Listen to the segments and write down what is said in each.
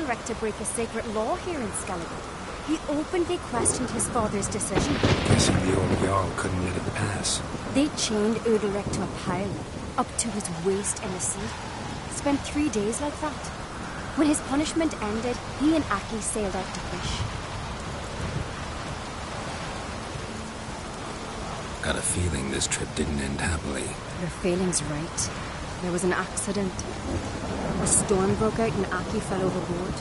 Udalric to break a sacred law here in Skellige. He openly questioned his father's decision. Guessing the old Jarl couldn't let it pass. They chained Udalric to a pile, up to his waist in the sea. Spent 3 days like that. When his punishment ended, he and Aki sailed out to fish. Got a feeling this trip didn't end happily. Your feeling's right. There was an accident. A storm broke out and Aki fell overboard.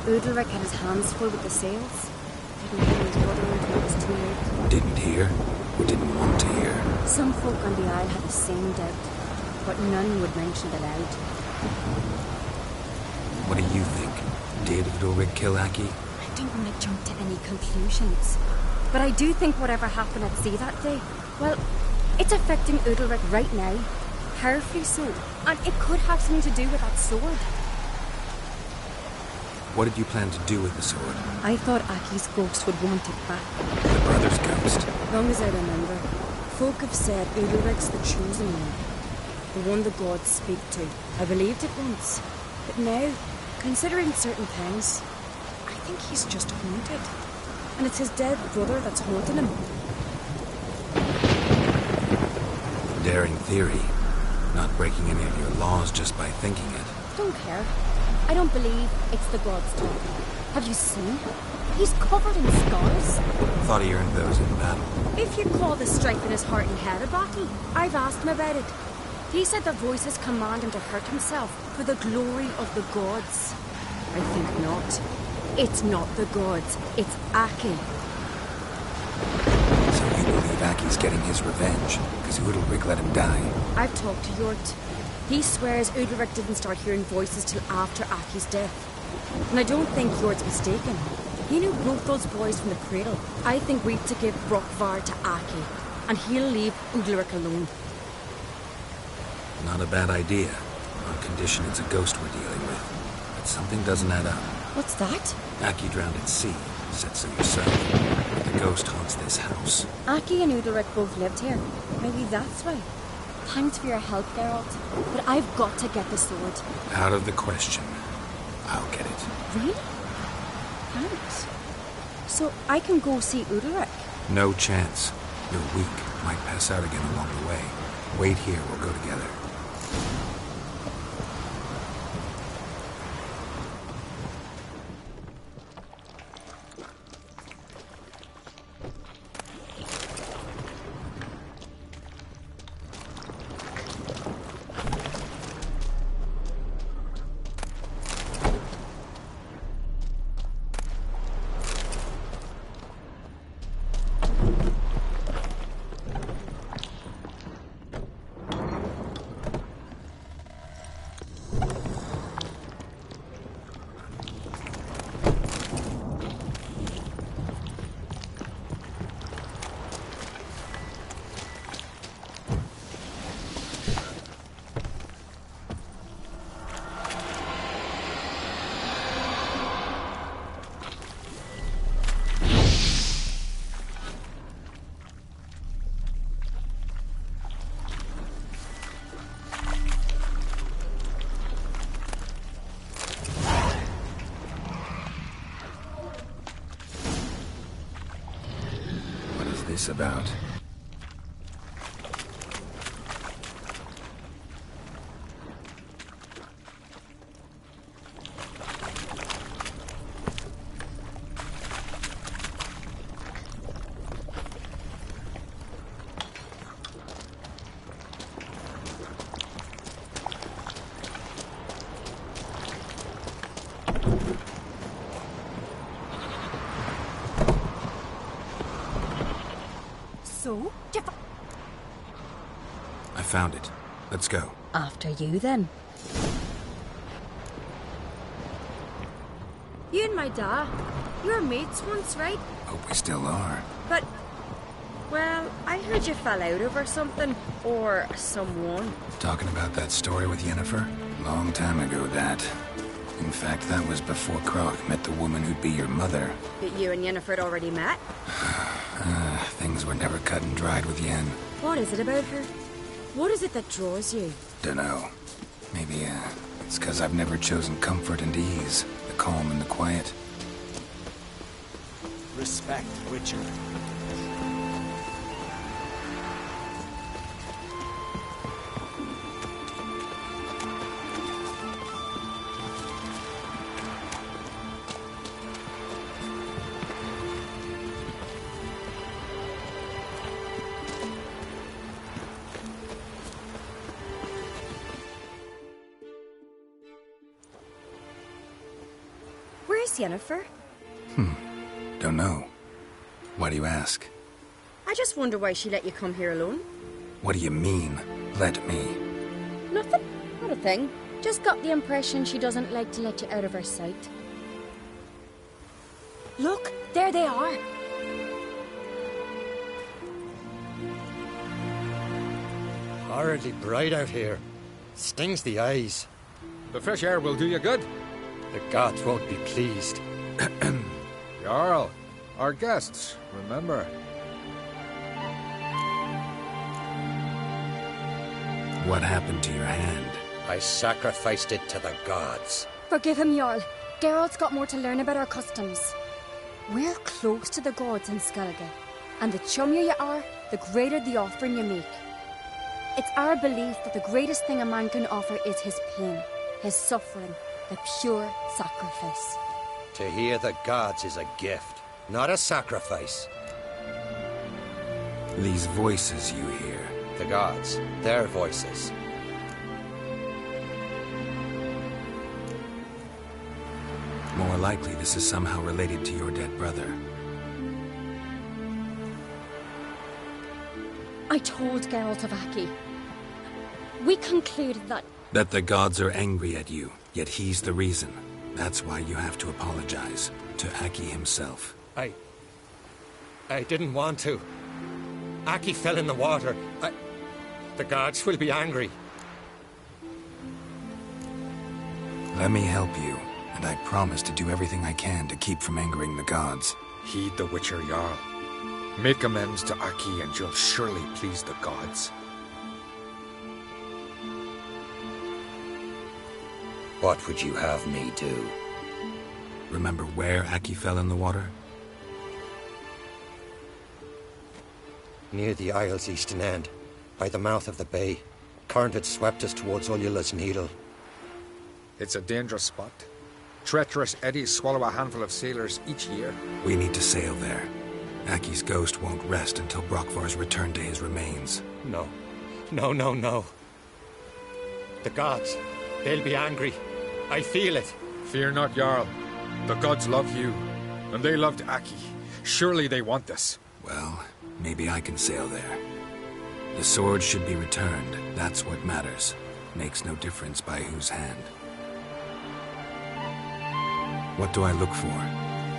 Udalric had his hands full with the sails. Didn't hear his brother until it was too late. Didn't hear, or didn't want to hear. Some folk on the isle had the same doubt, but none would mention it aloud. What do you think? Did Udalric kill Aki? I don't want to jump to any conclusions, but I do think whatever happened at sea that day, well, it's affecting Udalric right now. Powerfully so, and it could have something to do with that sword. What did you plan to do with the sword? I thought Aki's ghost would want it back. The brother's ghost? Long as I remember, folk have said Udalric's the chosen one. The one the gods speak to. I believed it once. But now, considering certain things, I think he's just haunted. And it's his dead brother that's haunting him. Daring theory. Not breaking any of your laws just by thinking it. Don't care. I don't believe it's the gods talking. Have you seen? He's covered in scars. Thought he earned those in battle. If you call the strength in his heart and head a battle, I've asked him about it. He said the voices command him to hurt himself for the glory of the gods. I think not. It's not the gods. It's Aki. So you believe Aki's getting his revenge, because Udalric let him die? I've talked to Yort. He swears Udalric didn't start hearing voices till after Aki's death. And I don't think Yort's mistaken. He knew both those boys from the cradle. I think we've to give Brockvar to Aki, and he'll leave Udalric alone. Not a bad idea, on condition it's a ghost we're dealing with. But something doesn't add up. What's that? Aki drowned at sea, said so yourself. The ghost haunts this house. Aki and Udalric both lived here. Maybe that's why. Thanks for your help, Geralt. But I've got to get the sword. Out of the question. I'll get it. Really? Thanks. So I can go see Udalric? No chance. You're weak. Might pass out again along the way. Wait here, we'll go together. About. So? I found it. Let's go. After you, then. You and my da, you were mates once, right? Hope we still are. But, well, I heard you fell out over something. Or someone. Talking about that story with Yennefer? Long time ago, that. In fact, that was before Croc met the woman who'd be your mother. But you and Yennefer had already met? Things were never cut and dried with Yen. What is it about her? What is it that draws you? Dunno. Maybe, it's because I've never chosen comfort and ease. The calm in the quiet. Respect, Witcher. Where's Yennefer? Don't know. Why do you ask? I just wonder why she let you come here alone. What do you mean, let me? Nothing. Not a thing. Just got the impression she doesn't like to let you out of her sight. Look, there they are. Horridly bright out here. Stings the eyes. The fresh air will do you good. The gods won't be pleased. Jarl, our guests, remember. What happened to your hand? I sacrificed it to the gods. Forgive him, Jarl. Geralt's got more to learn about our customs. We're close to the gods in Skellige, and the chummier you are, the greater the offering you make. It's our belief that the greatest thing a man can offer is his pain, his suffering, the pure sacrifice. To hear the gods is a gift, not a sacrifice. These voices you hear. The gods, their voices. More likely this is somehow related to your dead brother. I told Geralt of Aki. We concluded that... That the gods are angry at you, yet he's the reason. That's why you have to apologize to Aki himself. I didn't want to. Aki fell in the water. The gods will be angry. Let me help you, and I promise to do everything I can to keep from angering the gods. Heed the Witcher Jarl. Make amends to Aki and you'll surely please the gods. What would you have me do? Remember where Aki fell in the water? Near the Isle's eastern end, by the mouth of the bay. Current had swept us towards Ullula's Needle. It's a dangerous spot. Treacherous eddies swallow a handful of sailors each year. We need to sail there. Aki's ghost won't rest until Brokvar's returned to his remains. No. No, no, no. The gods, they'll be angry. I feel it. Fear not, Jarl. The gods love you, and they loved Aki. Surely they want this. Well, maybe I can sail there. The sword should be returned. That's what matters. Makes no difference by whose hand. What do I look for?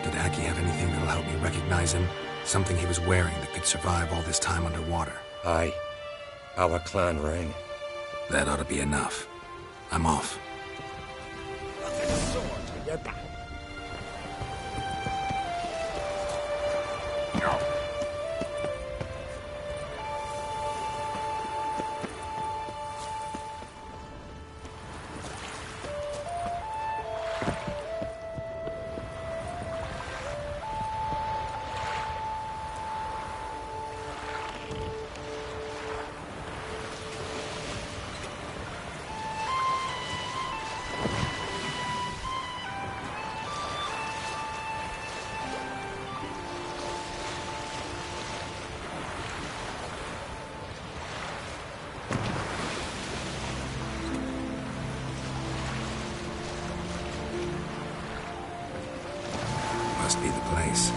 Did Aki have anything that'll help me recognize him? Something he was wearing that could survive all this time underwater? Aye. Our clan ring. That ought to be enough. I'm off. Sword to your back. Must be the place.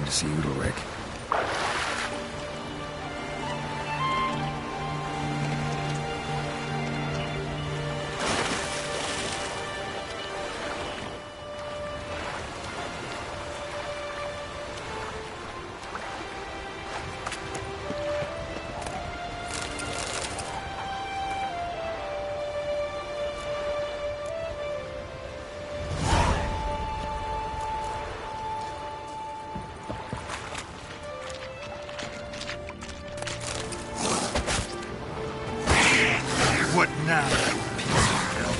to see Udalric. What now, you piece of hell?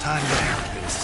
Time to end this.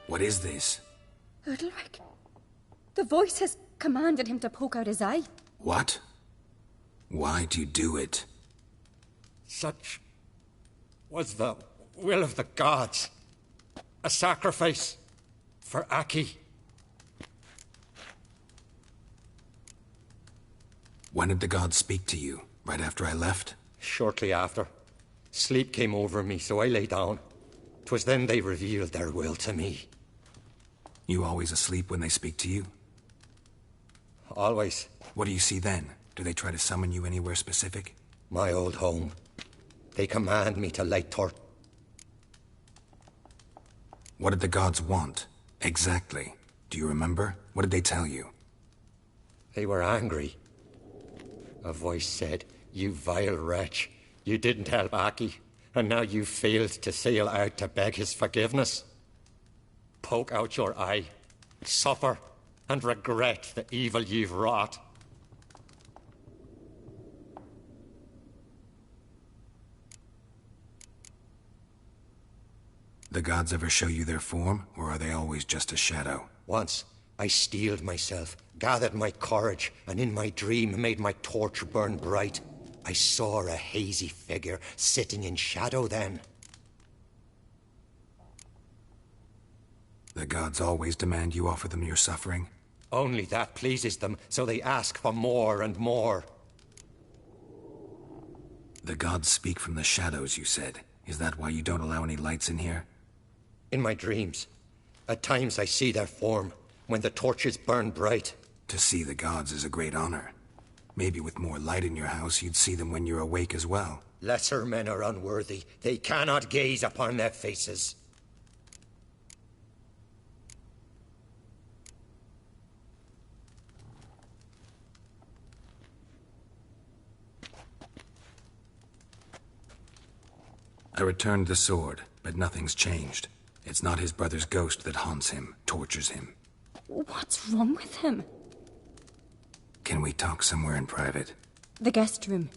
What is this? Udalric. The voice has commanded him to poke out his eye. What? Why'd you do it? Such was the will of the gods. A sacrifice for Aki. When did the gods speak to you? Right after I left? Shortly after. Sleep came over me, so I lay down. 'Twas then they revealed their will to me. You always asleep when they speak to you? Always. What do you see then? Do they try to summon you anywhere specific? My old home. They command me to light What did the gods want? Exactly. Do you remember? What did they tell you? They were angry. A voice said, "You vile wretch. You didn't help Aki, and now you failed to sail out to beg his forgiveness. Poke out your eye, suffer, and regret the evil you've wrought." The gods ever show you their form, or are they always just a shadow? Once, I steeled myself, gathered my courage, and in my dream made my torch burn bright. I saw a hazy figure sitting in shadow then. The gods always demand you offer them your suffering? Only that pleases them, so they ask for more and more. The gods speak from the shadows, you said. Is that why you don't allow any lights in here? In my dreams, at times I see their form, when the torches burn bright. To see the gods is a great honor. Maybe with more light in your house, you'd see them when you're awake as well. Lesser men are unworthy. They cannot gaze upon their faces. I returned the sword, but nothing's changed. It's not his brother's ghost that haunts him, tortures him. What's wrong with him? Can we talk somewhere in private? The guest room.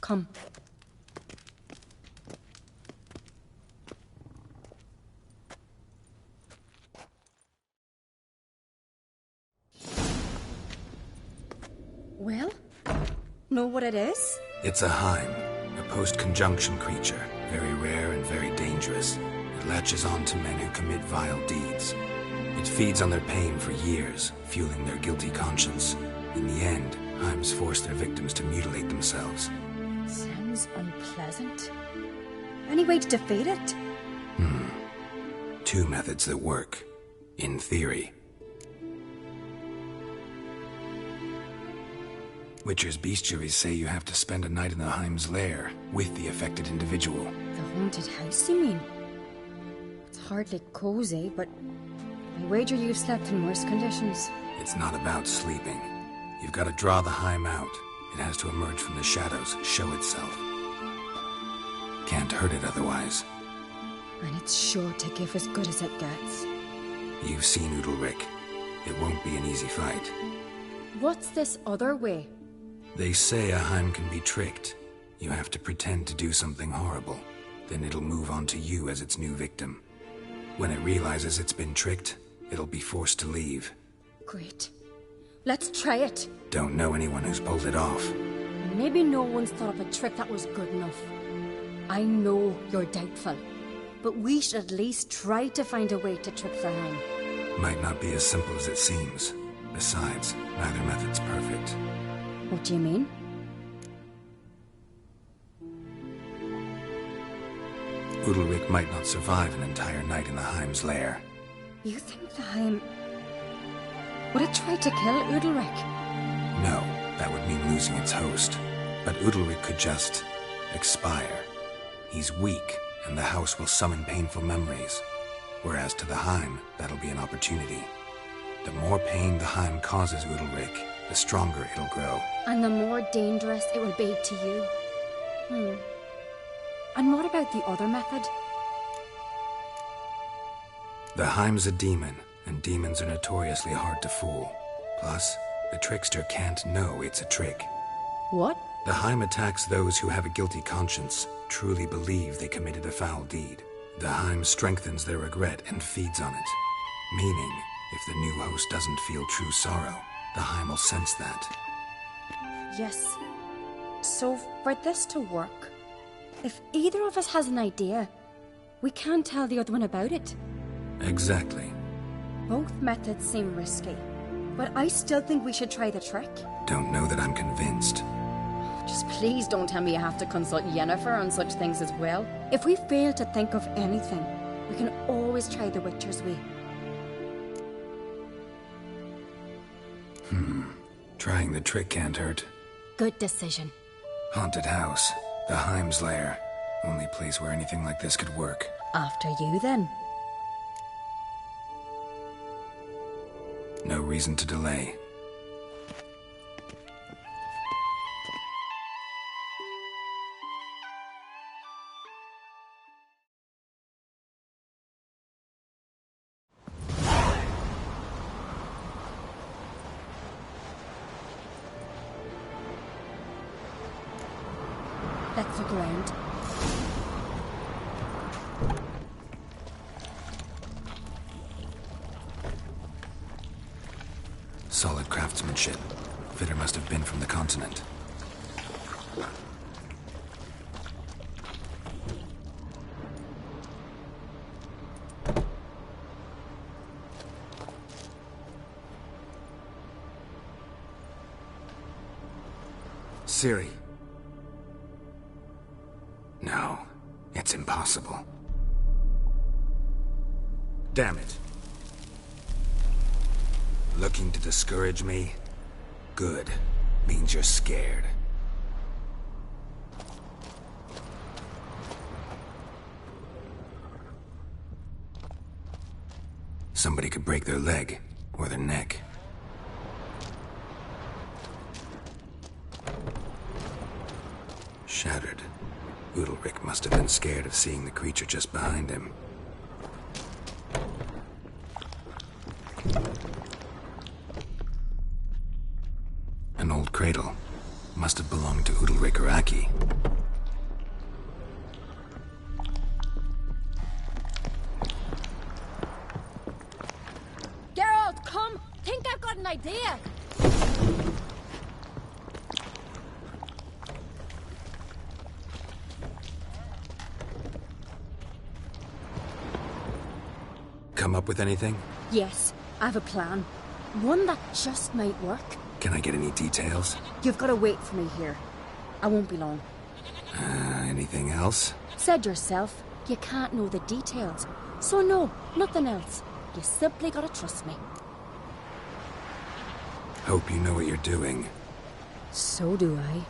Come. Well, know what it is? It's a Heim, a post-conjunction creature, very rare and very dangerous. It latches on to men who commit vile deeds. It feeds on their pain for years, fueling their guilty conscience. In the end, Heims force their victims to mutilate themselves. Sounds unpleasant. Any way to defeat it? Two methods that work. In theory. Witcher's bestiaries say you have to spend a night in the Heim's lair with the affected individual. The haunted house, you mean? It's hardly cozy, but I wager you've slept in worse conditions. It's not about sleeping. You've got to draw the Heim out. It has to emerge from the shadows, show itself. Can't hurt it otherwise. And it's sure to give as good as it gets. You've seen Udalric. It won't be an easy fight. What's this other way? They say a Heim can be tricked. You have to pretend to do something horrible. Then it'll move on to you as its new victim. When it realizes it's been tricked, it'll be forced to leave. Great. Let's try it. Don't know anyone who's pulled it off. Maybe no one's thought of a trick that was good enough. I know you're doubtful, but we should at least try to find a way to trick the Heim. Might not be as simple as it seems. Besides, neither method's perfect. What do you mean? Udalric might not survive an entire night in the Heim's lair. You think the Heim... Would it try to kill Udalric? No, that would mean losing its host. But Udalric could just... expire. He's weak, and the house will summon painful memories. Whereas to the Heim, that'll be an opportunity. The more pain the Heim causes Udalric, the stronger it'll grow. And the more dangerous it will be to you. And what about the other method? The Heim's a demon, and demons are notoriously hard to fool. Plus, the trickster can't know it's a trick. What? The Heim attacks those who have a guilty conscience, truly believe they committed a foul deed. The Heim strengthens their regret and feeds on it. Meaning, if the new host doesn't feel true sorrow, the Heim will sense that. Yes. So, for this to work, if either of us has an idea, we can't tell the other one about it. Exactly. Both methods seem risky, but I still think we should try the trick. Don't know that I'm convinced. Just please don't tell me you have to consult Yennefer on such things as well. If we fail to think of anything, we can always try the Witcher's way. Trying the trick can't hurt. Good decision. Haunted house. The Heim's lair. Only place where anything like this could work. After you, then. No reason to delay. Let's look around. Solid craftsmanship. Fitter must have been from the continent. Ciri. No, it's impossible. Damn it. Looking to discourage me? Good. Means you're scared. Somebody could break their leg, or their neck. Shattered. Udalric must have been scared of seeing the creature just behind him. An old cradle. Must have belonged to Udalric or Aki. Geralt, come! Think I've got an idea! Come up with anything? Yes, I have a plan. One that just might work. Can I get any details? You've got to wait for me here. I won't be long. Anything else? Said yourself, you can't know the details. So no, nothing else. You simply gotta trust me. Hope you know what you're doing. So do I.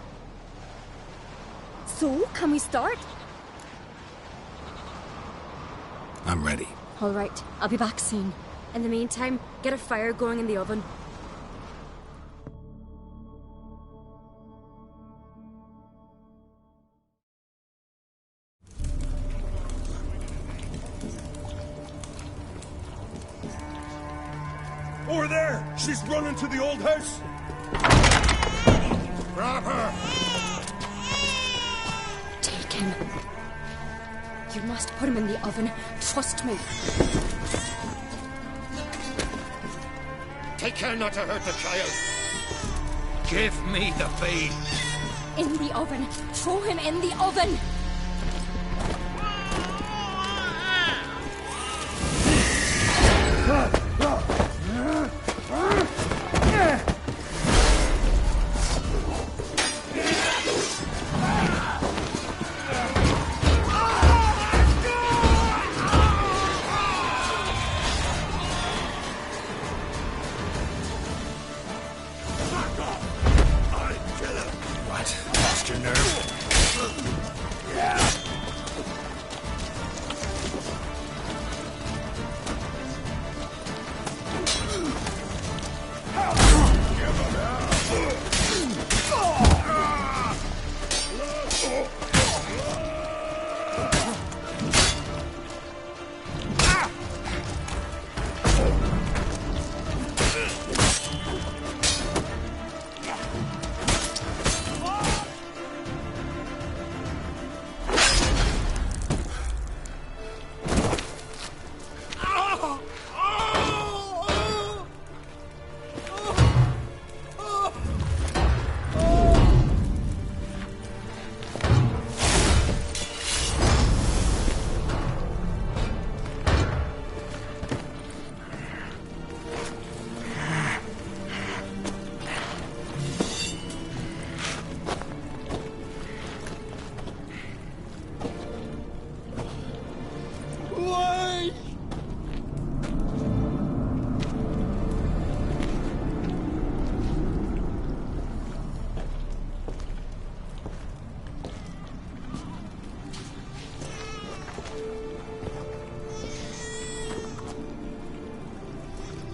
So, can we start? I'm ready. All right, I'll be back soon. In the meantime, get a fire going in the oven. Over there! She's running to the old house! Grab her! Take him. You must put him in the oven. Trust me. Take care not to hurt the child. Give me the babe. In the oven. Throw him in the oven.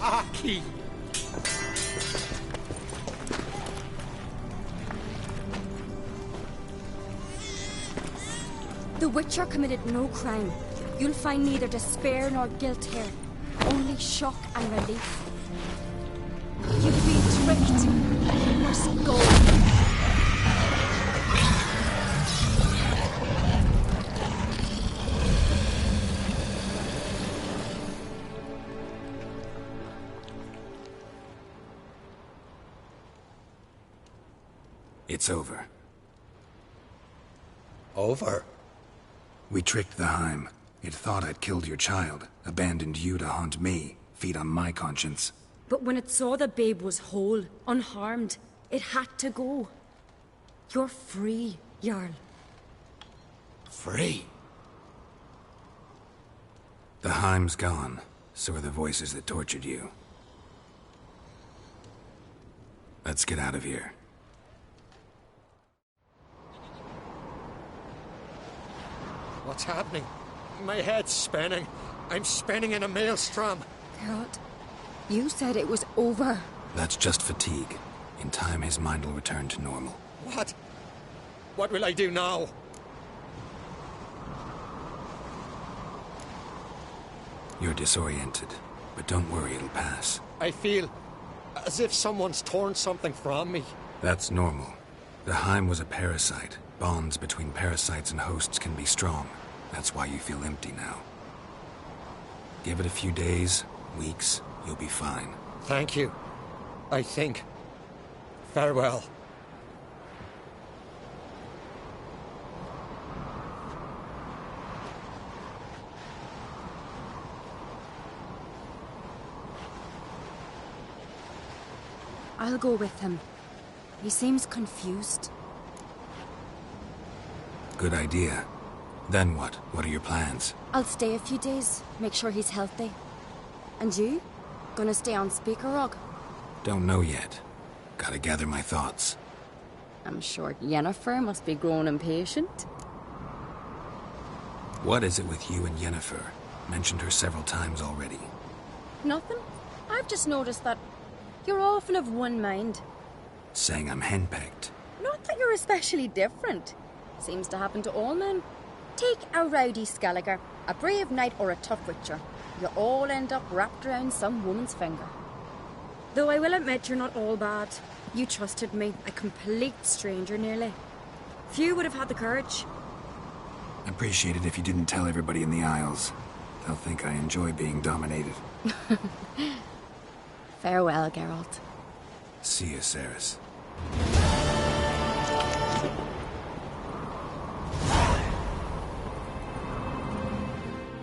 Aki! The Witcher committed no crime. You'll find neither despair nor guilt here. Only shock and relief. You've been tricked. You must go. It's over. Over? We tricked the Heim. It thought I'd killed your child, abandoned you to haunt me, feed on my conscience. But when it saw the babe was whole, unharmed, it had to go. You're free, Jarl. free. The Heim's gone, so are the voices that tortured you. Let's get out of here. What's happening? My head's spinning. I'm spinning in a maelstrom. Geralt, you said it was over. That's just fatigue. In time, his mind will return to normal. What? What will I do now? You're disoriented, but don't worry, it'll pass. I feel as if someone's torn something from me. That's normal. The Heim was a parasite. Bonds between parasites and hosts can be strong. That's why you feel empty now. Give it a few days, weeks, you'll be fine. Thank you. I think. Farewell. I'll go with him. He seems confused. Good idea. Then what? What are your plans? I'll stay a few days, make sure he's healthy. And you? Gonna stay on Speaker Rock? Don't know yet. Gotta gather my thoughts. I'm sure Yennefer must be growing impatient. What is it with you and Yennefer? Mentioned her several times already. Nothing. I've just noticed that you're often of one mind. Saying I'm henpecked. Not that you're especially different. Seems to happen to all men. Take a rowdy Skelliger, a brave knight or a tough witcher. You all end up wrapped around some woman's finger. Though I will admit you're not all bad. You trusted me, a complete stranger nearly. Few would have had the courage. Appreciate it if you didn't tell everybody in the Isles. They'll think I enjoy being dominated. Farewell, Geralt. See you, Ceres.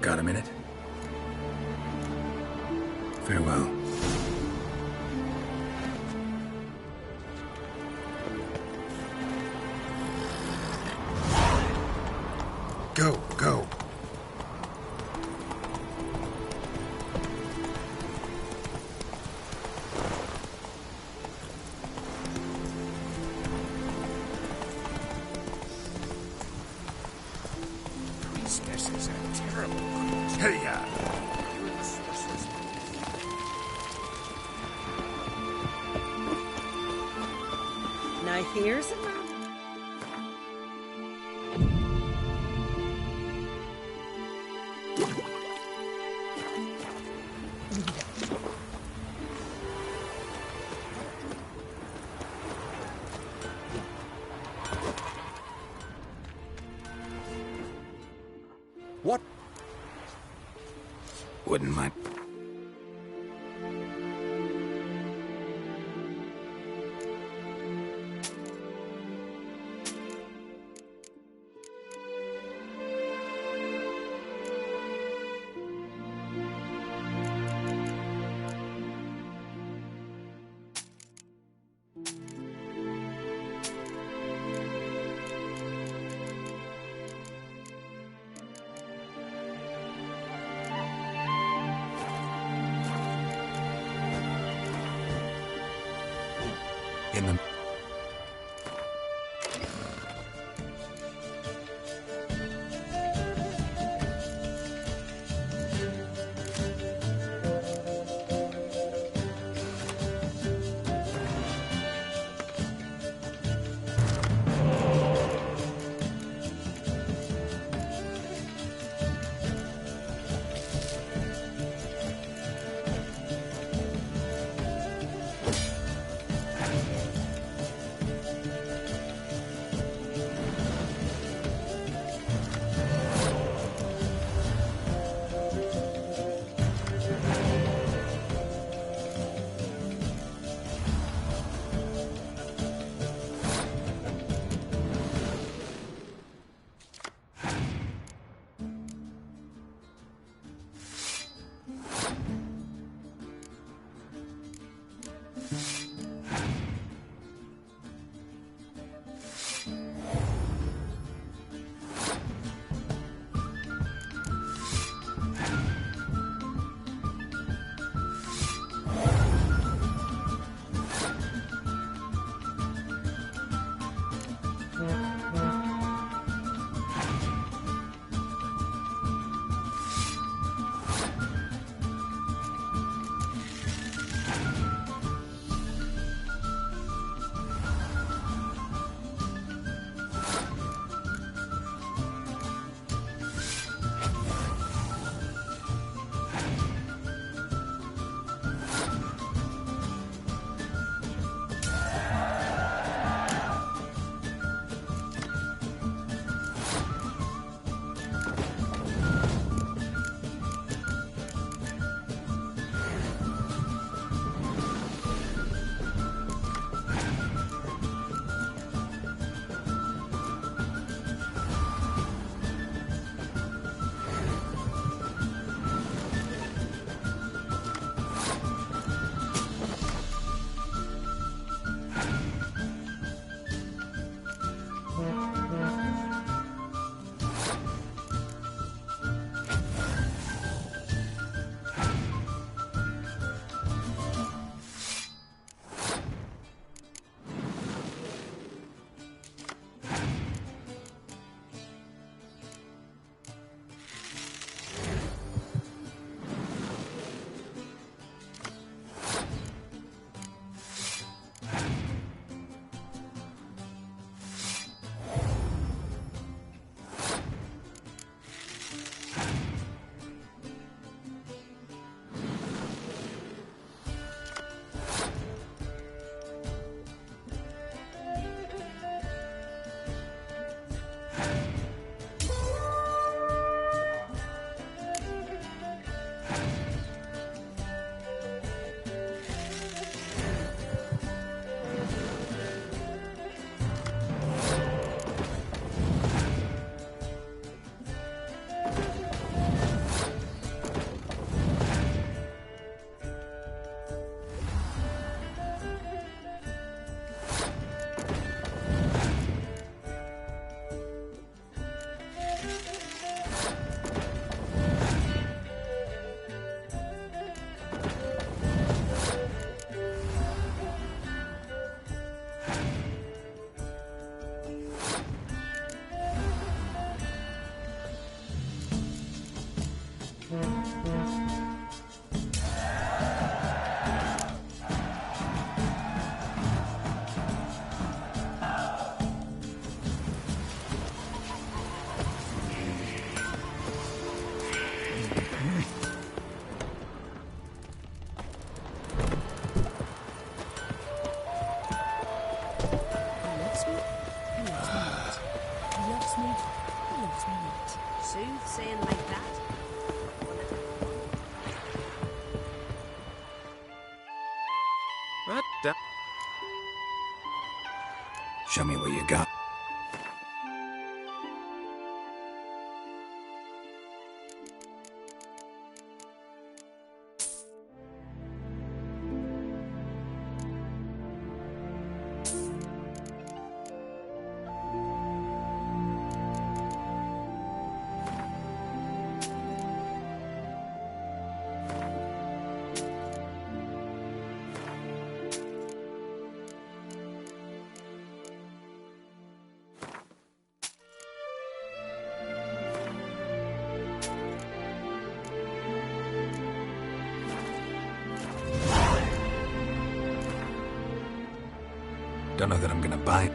Got a minute? Farewell. Go, go. Priestesses are terrible creatures. Hey, Now here's a man. What? Wouldn't mind. soothsaying like that. What the? Show me what you got. Don't know that I'm gonna buy it.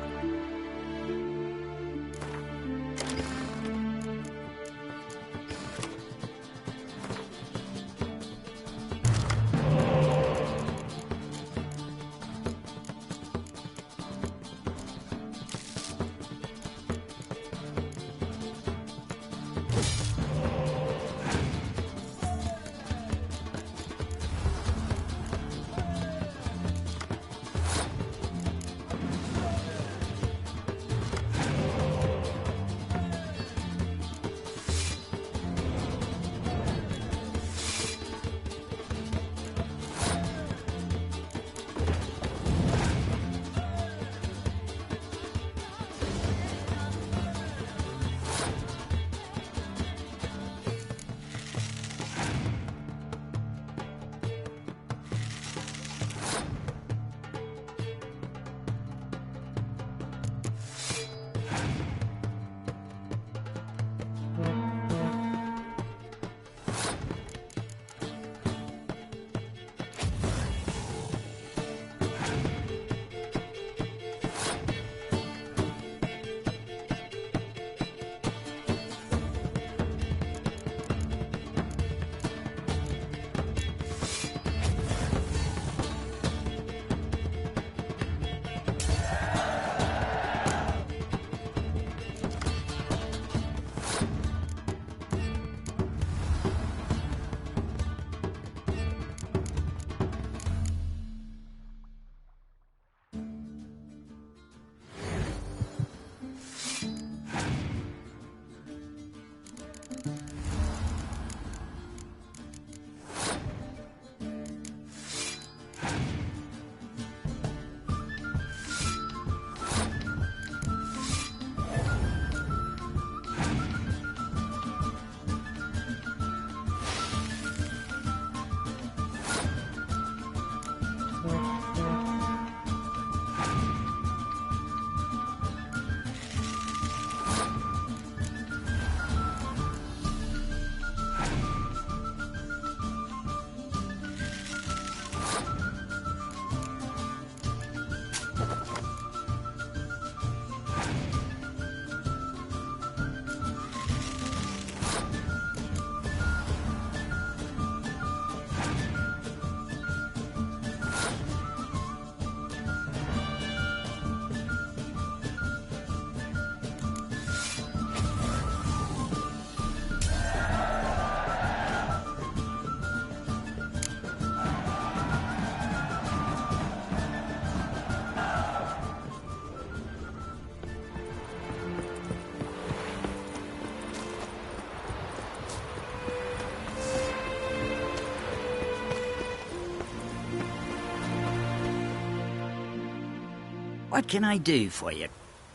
What can I do for you?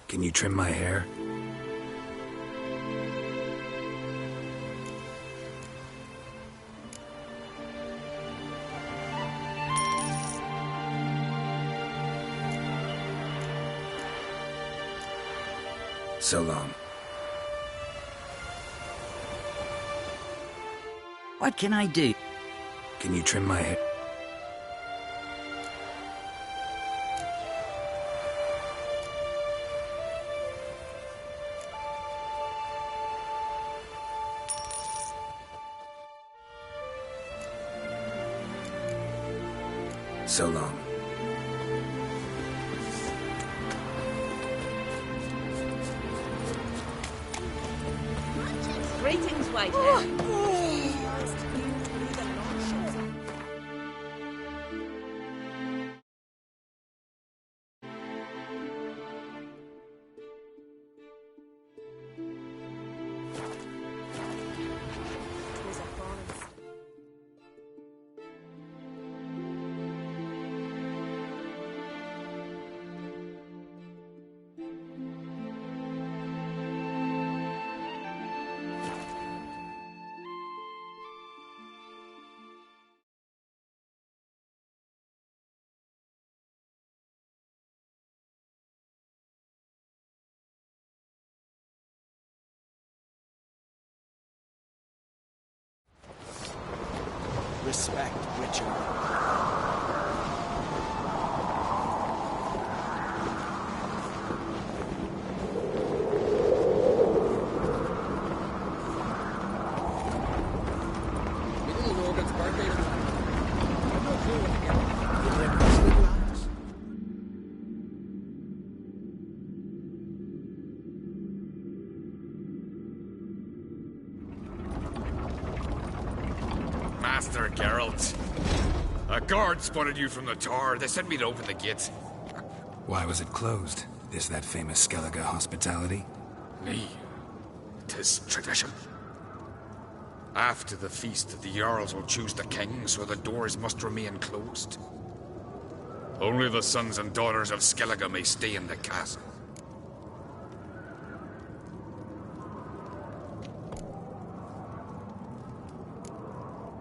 Can you trim my hair? So long. What can I do? Can you trim my hair? So long. Greetings, Whitehead. Respect, Witcher. Master Geralt. A guard spotted you from the tower. They sent me to open the gate. Why was it closed? Is that famous Skellige hospitality? Nay, 'tis tradition. After the feast, the Jarls will choose the king, so the doors must remain closed. Only the sons and daughters of Skellige may stay in the castle.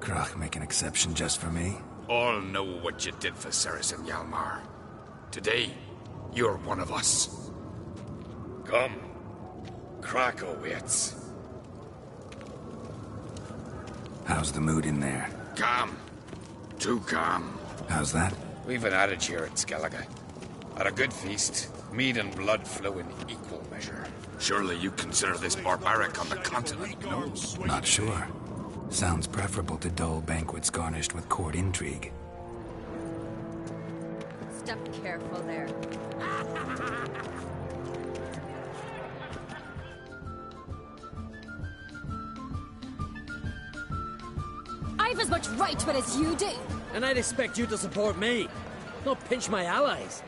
Krach make an exception just for me? All know what you did for Ceres and Hjalmar. Today, you're one of us. Come. Krakow waits. How's the mood in there? Calm. Too calm. How's that? We've an adage here at Skellige. At a good feast, mead and blood flow in equal measure. Surely you consider this barbaric on the continent, no? Not sure. Sounds preferable to dull banquets garnished with court intrigue. Step careful there. I've as much right to it as you do. And I'd expect you to support me, not pinch my allies.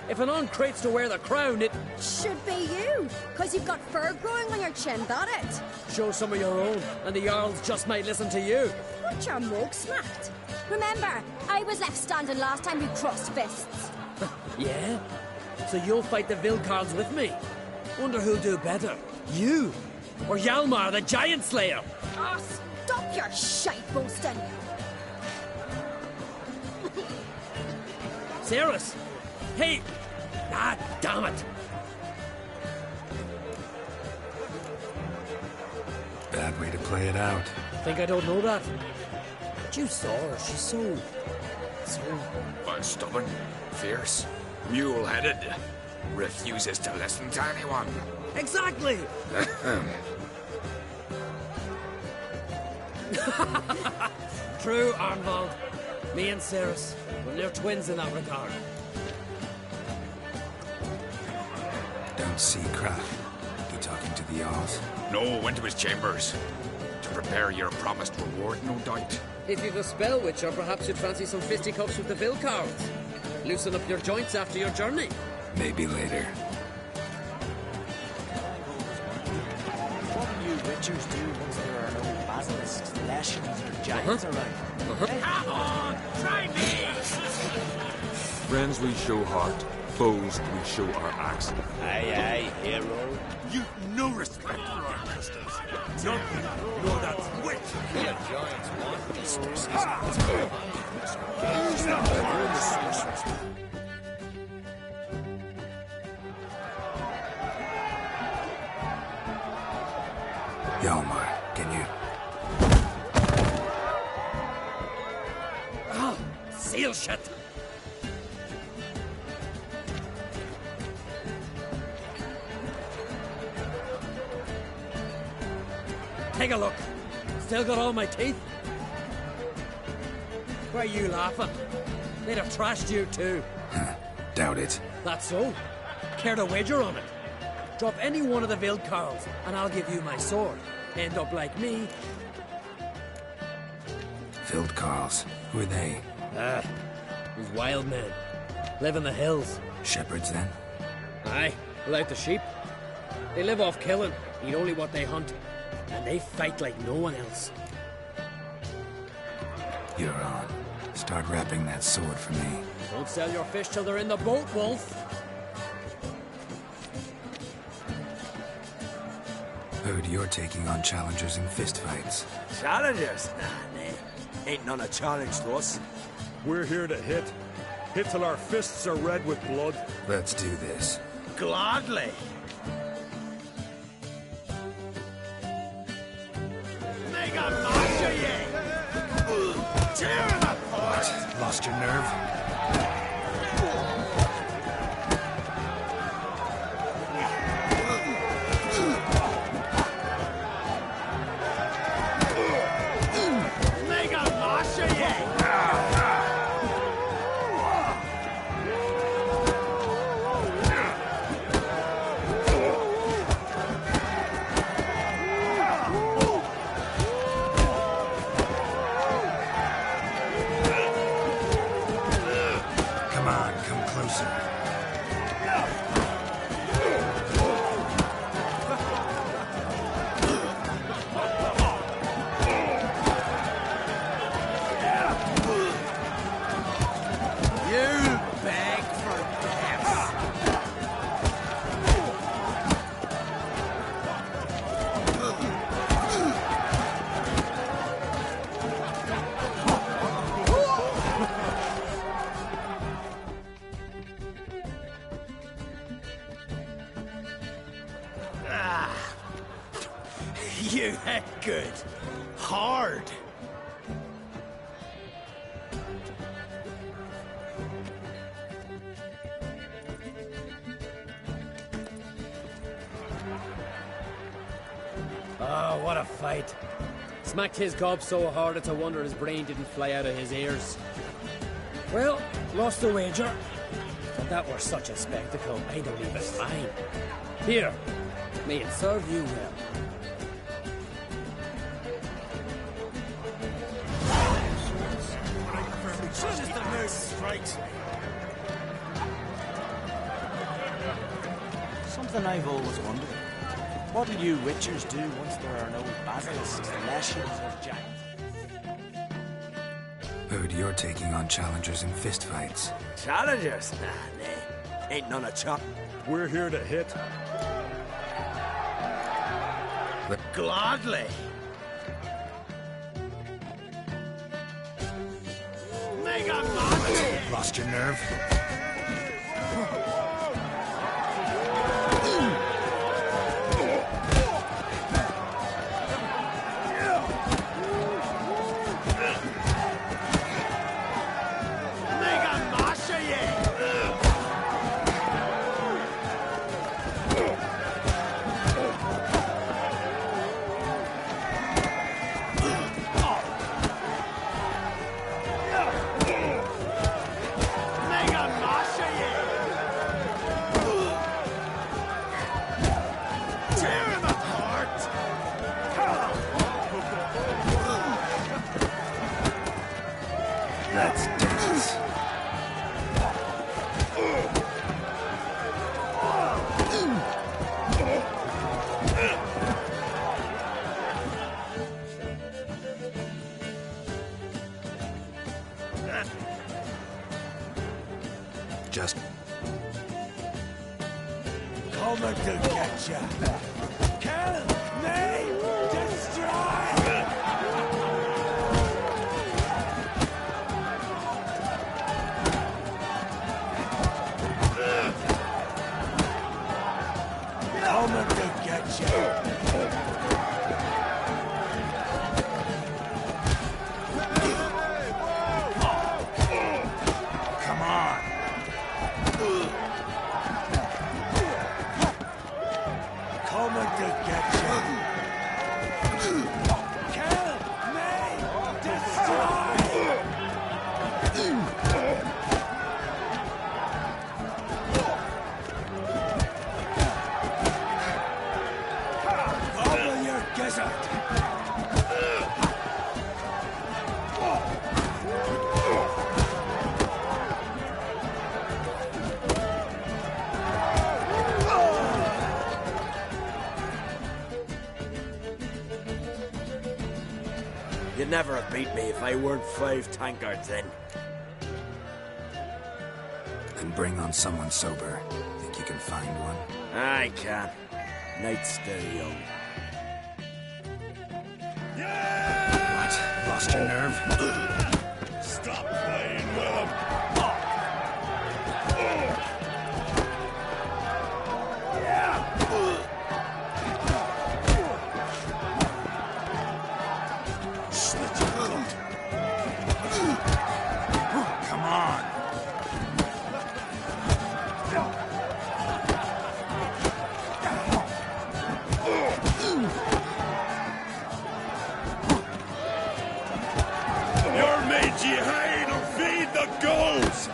If an on-crate's to wear the crown, it... Should be you, because you've got fur growing on your chin, that it? Show some of your own, and the Jarls just might listen to you. What your mug smacked? Remember, I was left standing last time you crossed fists. Yeah? So you'll fight the Vilcarls with me? Wonder who'll do better, you or Hjalmar the Giant Slayer? Oh, stop your shite boasting! Ceres! Hey! Ah, damn it! Bad way to play it out. Think I don't know that? But you saw her, she's so... Stubborn, fierce, mule-headed. Refuses to listen to anyone. Exactly! True, Arnvald. Me and Ceres, well, they're twins in that regard. Don't see Krach. You talking to the Jarls? No, went to his chambers. To prepare your promised reward, no doubt. If you've a spell, Witcher, perhaps you'd fancy some fisticuffs with the Vilcarls. Loosen up your joints after your journey. Maybe later. What do you Witchers do once there are no basilisks, lashings, or giants around? Come on, try me! Friends we show heart, foes we show our axe. Aye, aye, hero. You've no respect for our masters. Nothing, nor that wit. Hjalmar, can you... Ah, seal shut! Take a look. Still got all my teeth? Why are you laughing? They'd have trashed you too. Doubt it. That's so. Care to wager on it? Drop any one of the Vilcarls, and I'll give you my sword. end up like me. Field Carls. Who are they? These wild men. Live in the hills. Shepherds, then? Aye, without the sheep. They live off killing, eat only what they hunt. And they fight like no one else. You're on. Start wrapping that sword for me. Don't sell your fish till they're in the boat, Wolf. Heard you're taking on challengers in fistfights. Challengers? Nah, ain't none a challenge to us. We're here to hit. Hit till our fists are red with blood. Let's do this. Gladly. Mega Masha, ye! Tear him apart! What? Lost your nerve? Mega Masha, ye! Come on, come closer. You beg for death! You hit good. Hard. Oh, what a fight. Smacked his gob so hard it's a wonder his brain didn't fly out of his ears. Well, lost the wager. But that were such a spectacle, I don't even mind. Here, may it serve you well. Just the nurse strikes. Something I've always wondered. What'll you witchers do once there are no basilisks, lashings, or giants? Heard you're taking on challengers in fistfights. Challengers? Nah, ain't none a chop. We're here to hit. Gladly. Mega Man! Lost your nerve? Mega Masha, Mega Masha, tear him apart! Let's dance. Just Coming to get ya. Kill me! Destroy! Coming to get ya. come on. Coming You'd never have beat me if I weren't 5 tankards in. Then bring on someone sober. Think you can find one? I can. Night's still young. What? Lost your nerve? Stop playing with him! Come on! Your mangy hide will feed the gulls!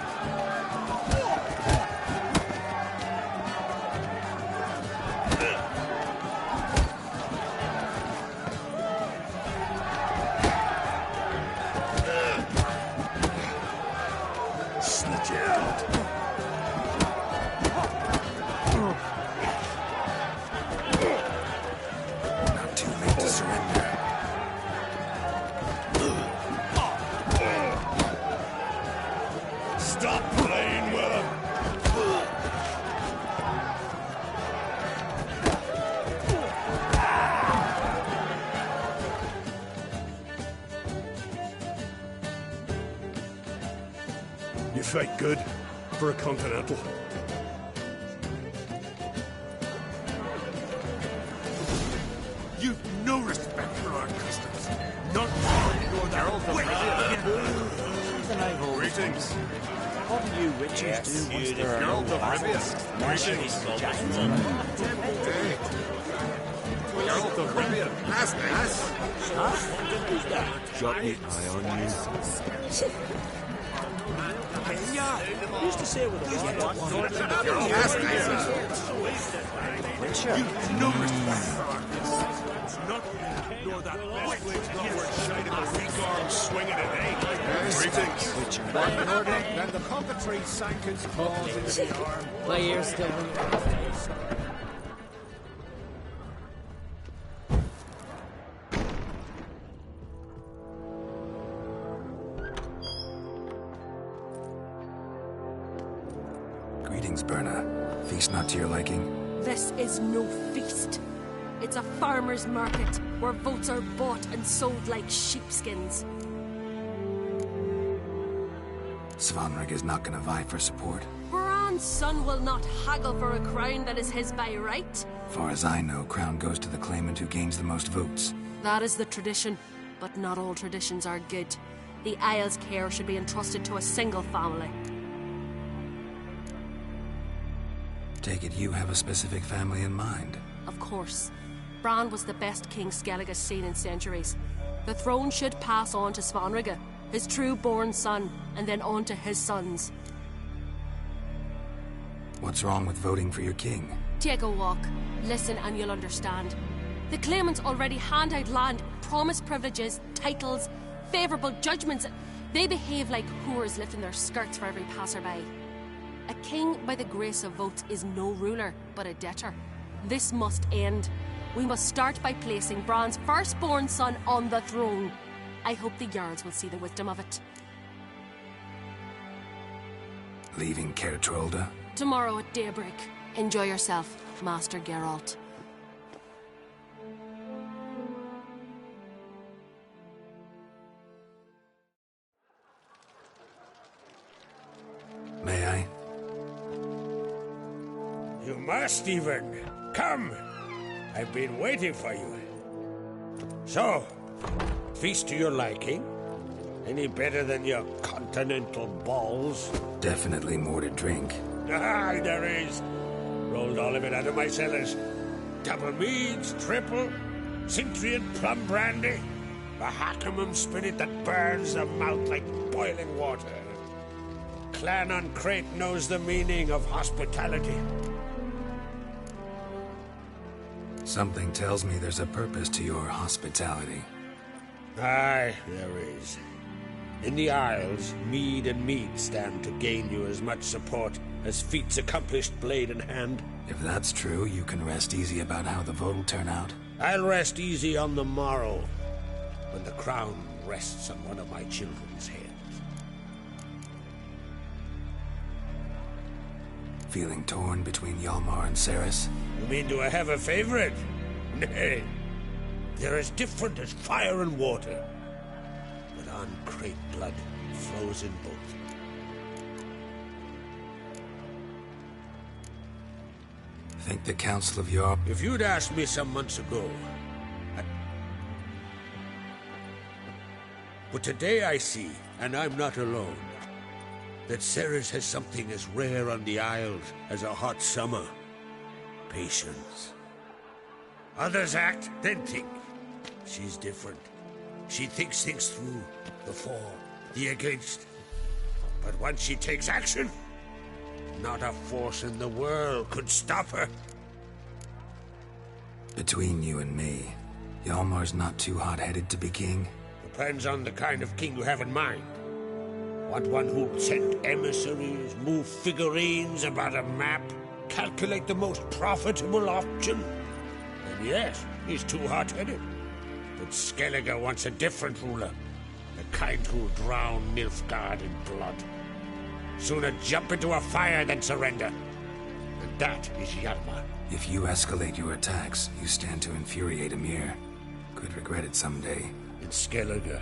Slit you out! Not too late to surrender. Stop playing with him! You fight good for a continental. You've no respect for our customs. Not nor that old Greetings. What do you witchers do once there are no battles? Nations or giants? Geralt of Rivia. That's nice. Shut the eye on you. Used to say with a That's nice. Witcher. No respect for our customs. Not nor that Shining a weak arm swinging at Greetings. Then the cockatrice sank its claws into the arm. My ears still ring. Greetings, Berna. Feast not to your liking? This is no feast. It's a farmer's market where votes are bought and sold like sheepskins. Svanrig is not gonna vie for support. Bran's son will not haggle for a crown that is his by right. Far as I know, crown goes to the claimant who gains the most votes. That is the tradition, but not all traditions are good. The Isle's care should be entrusted to a single family. Take it you have a specific family in mind. Of course. Bran was the best king Skellig has seen in centuries. The throne should pass on to Svanrig, his true-born son, and then on to his sons. What's wrong with voting for your king? Take a walk. Listen and you'll understand. The claimants already hand out land, promise privileges, titles, favourable judgments. They behave like whores lifting their skirts for every passerby. A king by the grace of votes is no ruler, but a debtor. This must end. We must start by placing Bran's firstborn son on the throne. I hope the Jarls will see the wisdom of it. Leaving Caer Trolda? Tomorrow at daybreak. Enjoy yourself, Master Geralt. May I? You must even. Come! I've been waiting for you. So, feast to your liking? Any better than your continental balls? Definitely more to drink. Ah, there is. Rolled all of it out of my cellars. Double meads, triple, Cintrian plum brandy, a Hackamum spirit that burns the mouth like boiling water. Clan on Crate knows the meaning of hospitality. Something tells me there's a purpose to your hospitality. Aye, there is. In the Isles, mead and mead stand to gain you as much support as feats accomplished blade in hand. If that's true, you can rest easy about how the vote will turn out. I'll rest easy on the morrow. when the crown rests on one of my children's heads. Feeling torn between Hjalmar and Ceres? You mean do I have a favorite? Nay. They're as different as fire and water. But uncreate blood flows in both. Think the Council of Europe... If you'd asked me some months ago... But today I see, and I'm not alone, that Ceres has something as rare on the Isles as a hot summer. Patience. Others act, then think. She's different. She thinks things through. The for, the against. But once she takes action, not a force in the world could stop her. Between you and me, Hjalmar's not too hot-headed to be king? Depends on the kind of king you have in mind. Want one who'd send emissaries, move figurines about a map, calculate the most profitable option? And yes, he's too hot-headed. But Skellige wants a different ruler. The kind who'll drown Nilfgaard in blood. Sooner jump into a fire than surrender. And that is Hjalmar. If you escalate your attacks, you stand to infuriate Emir. Could regret it someday. In Skellige,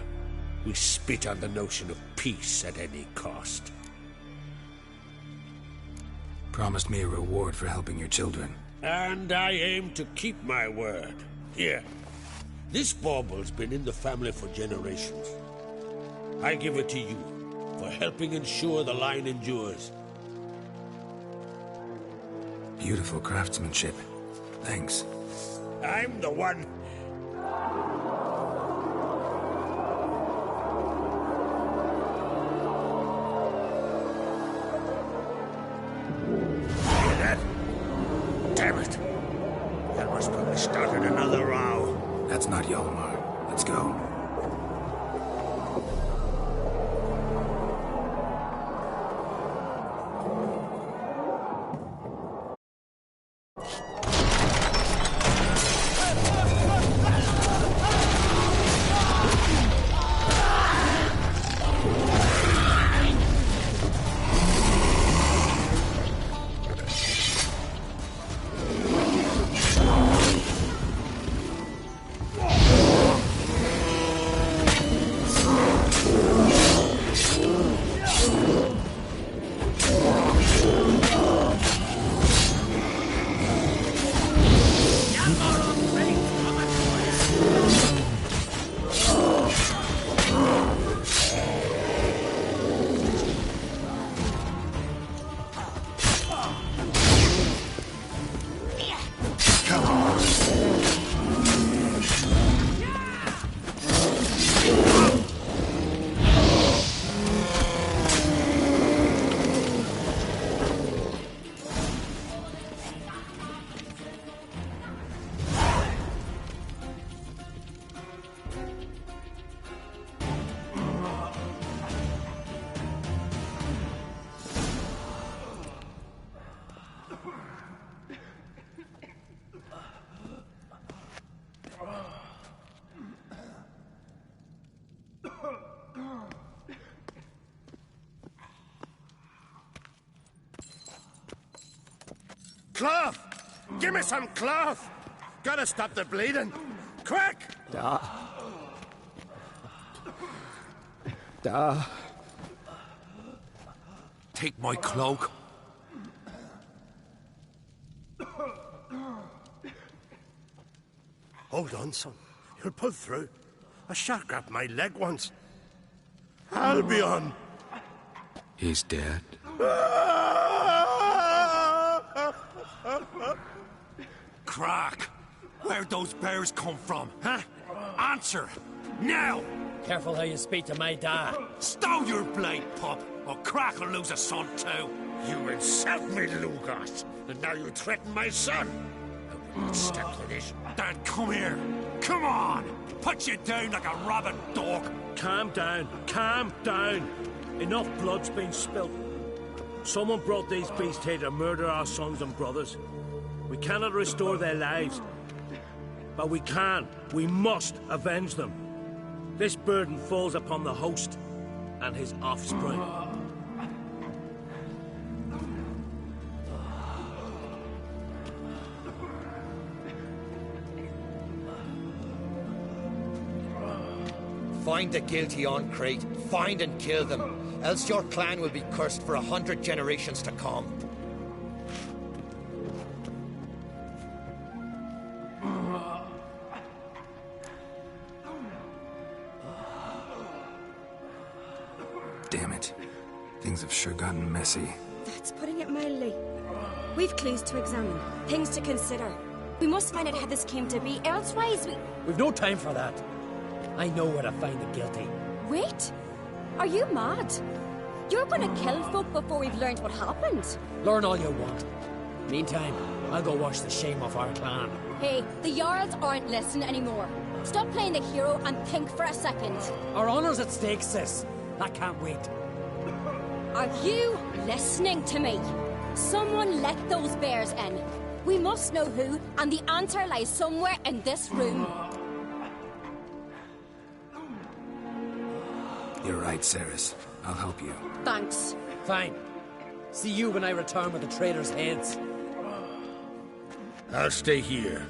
we spit on the notion of peace at any cost. Promised me a reward for helping your children. And I aim to keep my word. Here, this bauble's been in the family for generations. I give it to you for helping ensure the line endures. Beautiful craftsmanship. Thanks. I'm the one. Hear that? Damn it. That must probably started another row. That's not Hjalmar. Let's go. Cloth! Give me some cloth! Gotta stop the bleeding! Quick! Da. Take my cloak. Hold on, son. You'll pull through. A shark grabbed my leg once. Albion! He's dead. Crack! Where'd those bears come from, huh? Answer! Now! Careful how you speak to my dad. Stow your blade, pup, or Crack will lose a son too. You insult me, Lugos, and now you threaten my son. I will not step to this. Dan, come here. Come on! Put you down like a rabid dog. Calm down. Calm down. Enough blood's been spilt. Someone brought these beasts here to murder our sons and brothers. We cannot restore their lives. But we can. We must avenge them. This burden falls upon the host and his offspring. Find the guilty on Crate. Find and kill them. Else your clan will be cursed for 100 generations to come. Damn it. Things have sure gotten messy. That's putting it mildly. We've clues to examine, things to consider. We must find out how this came to be, elsewise We've no time for that. I know where to find the guilty. Wait! Are you mad? You're gonna kill folk before we've learned what happened. Learn all you want. Meantime, I'll go wash the shame off our clan. Hey, the Jarls aren't listening anymore. Stop playing the hero and think for a second. Our honor's at stake, sis. I can't wait. Are you listening to me? Someone let those bears in. We must know who, and the answer lies somewhere in this room. You're right, Ceres. I'll help you. Thanks. Fine. See you when I return with the traitors' heads. I'll stay here.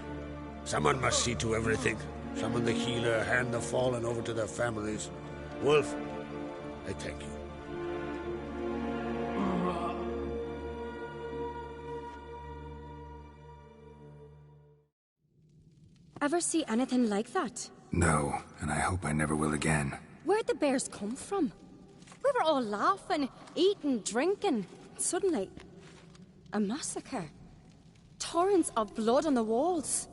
Someone must see to everything. Summon the healer, hand the fallen over to their families. Wolf, I thank you. Ever see anything like that? No, and I hope I never will again. Where'd the bears come from? We were all laughing, eating, drinking. Suddenly, a massacre. Torrents of blood on the walls.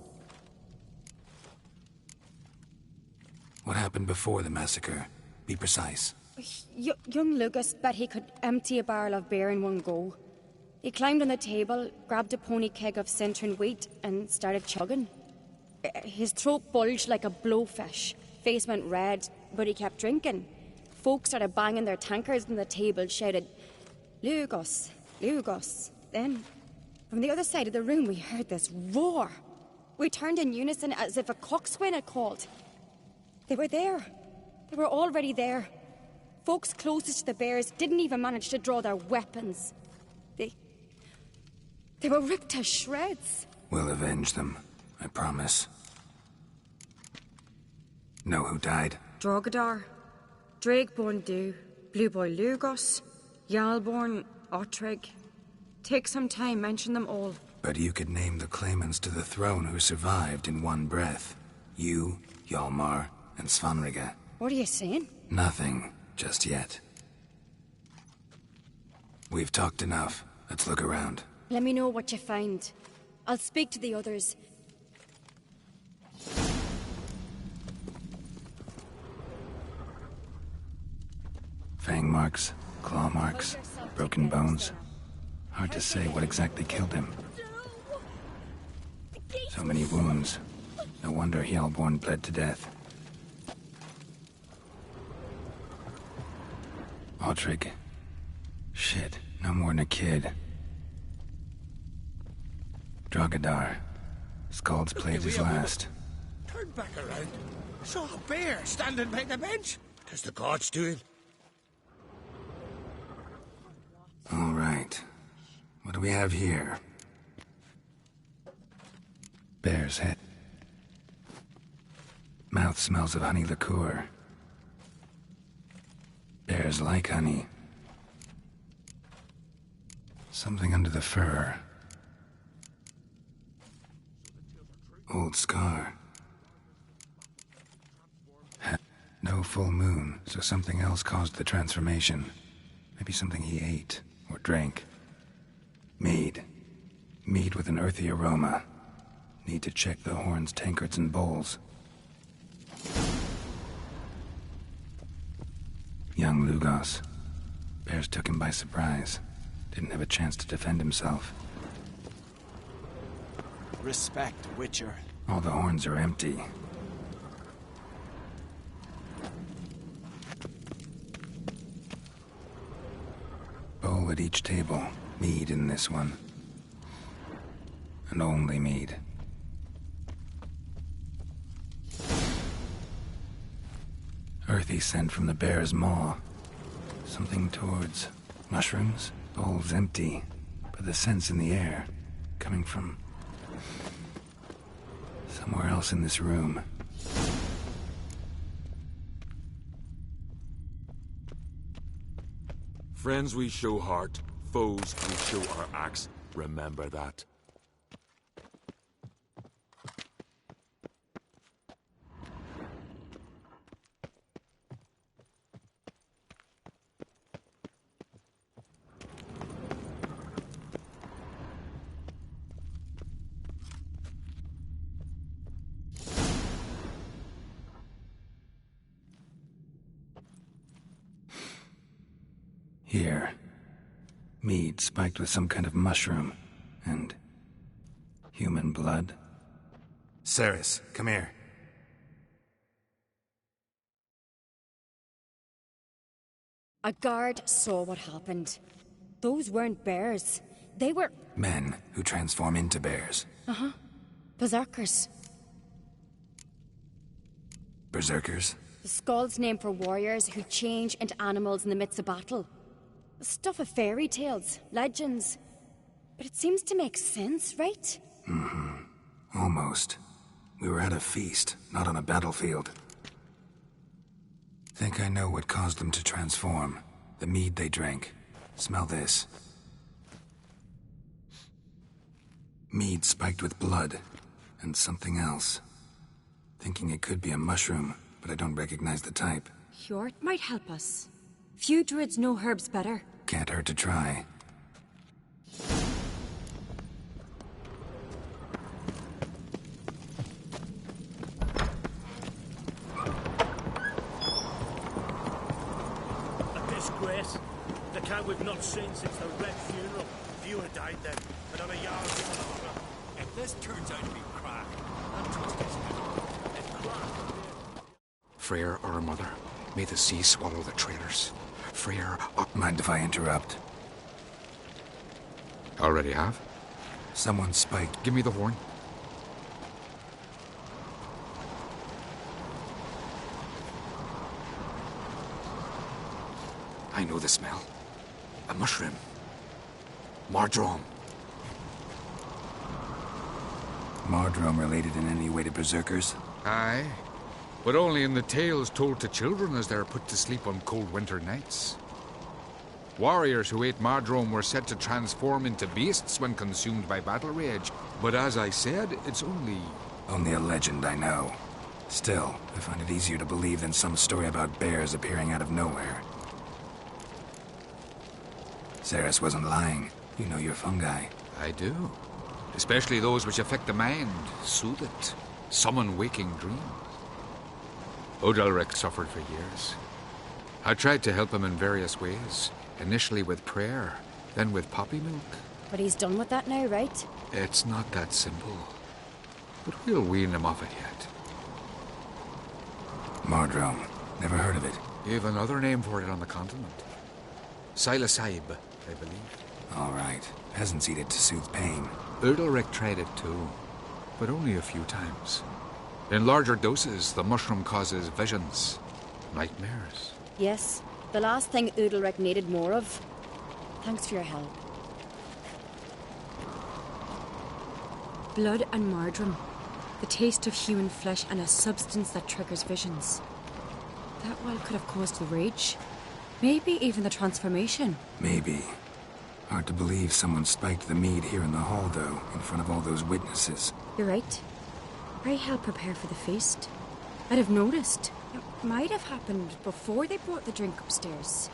What happened before the massacre? Be precise. Young Lucas bet he could empty a barrel of beer in one go. He climbed on the table, grabbed a pony keg of centering wheat, and started chugging. His throat bulged like a blowfish. Face went red, but he kept drinking. Folk started banging their tankards on the table, shouted, "Lugos, Lugos." Then, from the other side of the room, we heard this roar. We turned in unison as if a coxswain had called. They were there. They were already there. Folks closest to the bears didn't even manage to draw their weapons. They were ripped to shreds. We'll avenge them, I promise. Know who died? Drogadar, Drakeborn Du, Blue Boy Lugos, Jarlborn, Ottrig. Take some time, mention them all. But you could name the claimants to the throne who survived in one breath. You, Hjalmar, and Svanrige. What are you saying? Nothing, just yet. We've talked enough. Let's look around. Let me know what you find. I'll speak to the others. Fang marks, claw marks, broken bones. Hard to say what exactly killed him. So many wounds. No wonder Hjalborn bled to death. Ottrig. Shit, no more than a kid. Drogadar. Skald's played his last. Turn back around. Saw a bear standing by the bench. Tis the gods doing. All right. What do we have here? Bear's head. Mouth smells of honey liqueur. Bears like honey. Something under the fur. Old scar. No full moon, so something else caused the transformation. Maybe something he ate or drank. Mead. Mead with an earthy aroma. Need to check the horns, tankards, and bowls. Young Lugos. Bears took him by surprise. Didn't have a chance to defend himself. Respect, Witcher. All the horns are empty. Bowl at each table. Mead in this one. And only mead. Earthy scent from the bear's maw. Something towards mushrooms. Bowl's empty, but the scent's in the air. Coming from somewhere else in this room. Friends we show heart, foes we show our axe. Remember that. Here. Mead spiked with some kind of mushroom. And human blood. Ceres, come here. A guard saw what happened. Those weren't bears. They were... Men who transform into bears. Uh-huh. Berserkers. Berserkers? The Skald's name for warriors who change into animals in the midst of battle. The stuff of fairy tales, legends. But it seems to make sense, right? Mm-hmm. Almost. We were at a feast, not on a battlefield. Think I know what caused them to transform. The mead they drank. Smell this. Mead spiked with blood. And something else. Thinking it could be a mushroom, but I don't recognize the type. Hjort might help us. Few druids know herbs better. Can't hurt to try. A disgrace. The cat we've not seen since the Red funeral. Few had died then, and on a yard given honor. If this turns out to be crack, I'll trust his head. If crack... Freyr, our mother, may the sea swallow the traitors. Freyr, Mind if I interrupt? Already have? Someone spiked. Give me the horn. I know the smell. A mushroom. Mardrome. Mardrome related in any way to berserkers? Aye. But only in the tales told to children as they're put to sleep on cold winter nights. Warriors who ate Mardrome were said to transform into beasts when consumed by battle rage. But as I said, it's only... Only a legend, I know. Still, I find it easier to believe than some story about bears appearing out of nowhere. Ceres wasn't lying. You know your fungi. I do. Especially those which affect the mind, soothe it, summon waking dreams. Odalric suffered for years. I tried to help him in various ways. Initially with prayer, then with poppy milk. But he's done with that now, right? It's not that simple. But we'll wean him off it yet. Mardrome. Never heard of it. You've another name for it on the continent. Silasaib, I believe. All right. Peasants eat it to soothe pain. Odalric tried it too, but only a few times. In larger doses, the mushroom causes visions, nightmares. Yes, the last thing Udalric needed more of. Thanks for your help. Blood and Mardrome. The taste of human flesh and a substance that triggers visions. That well could have caused the rage. Maybe even the transformation. Maybe. Hard to believe someone spiked the mead here in the hall, though, in front of all those witnesses. You're right. Pray help prepare for the feast. I'd have noticed. It might have happened before they brought the drink upstairs.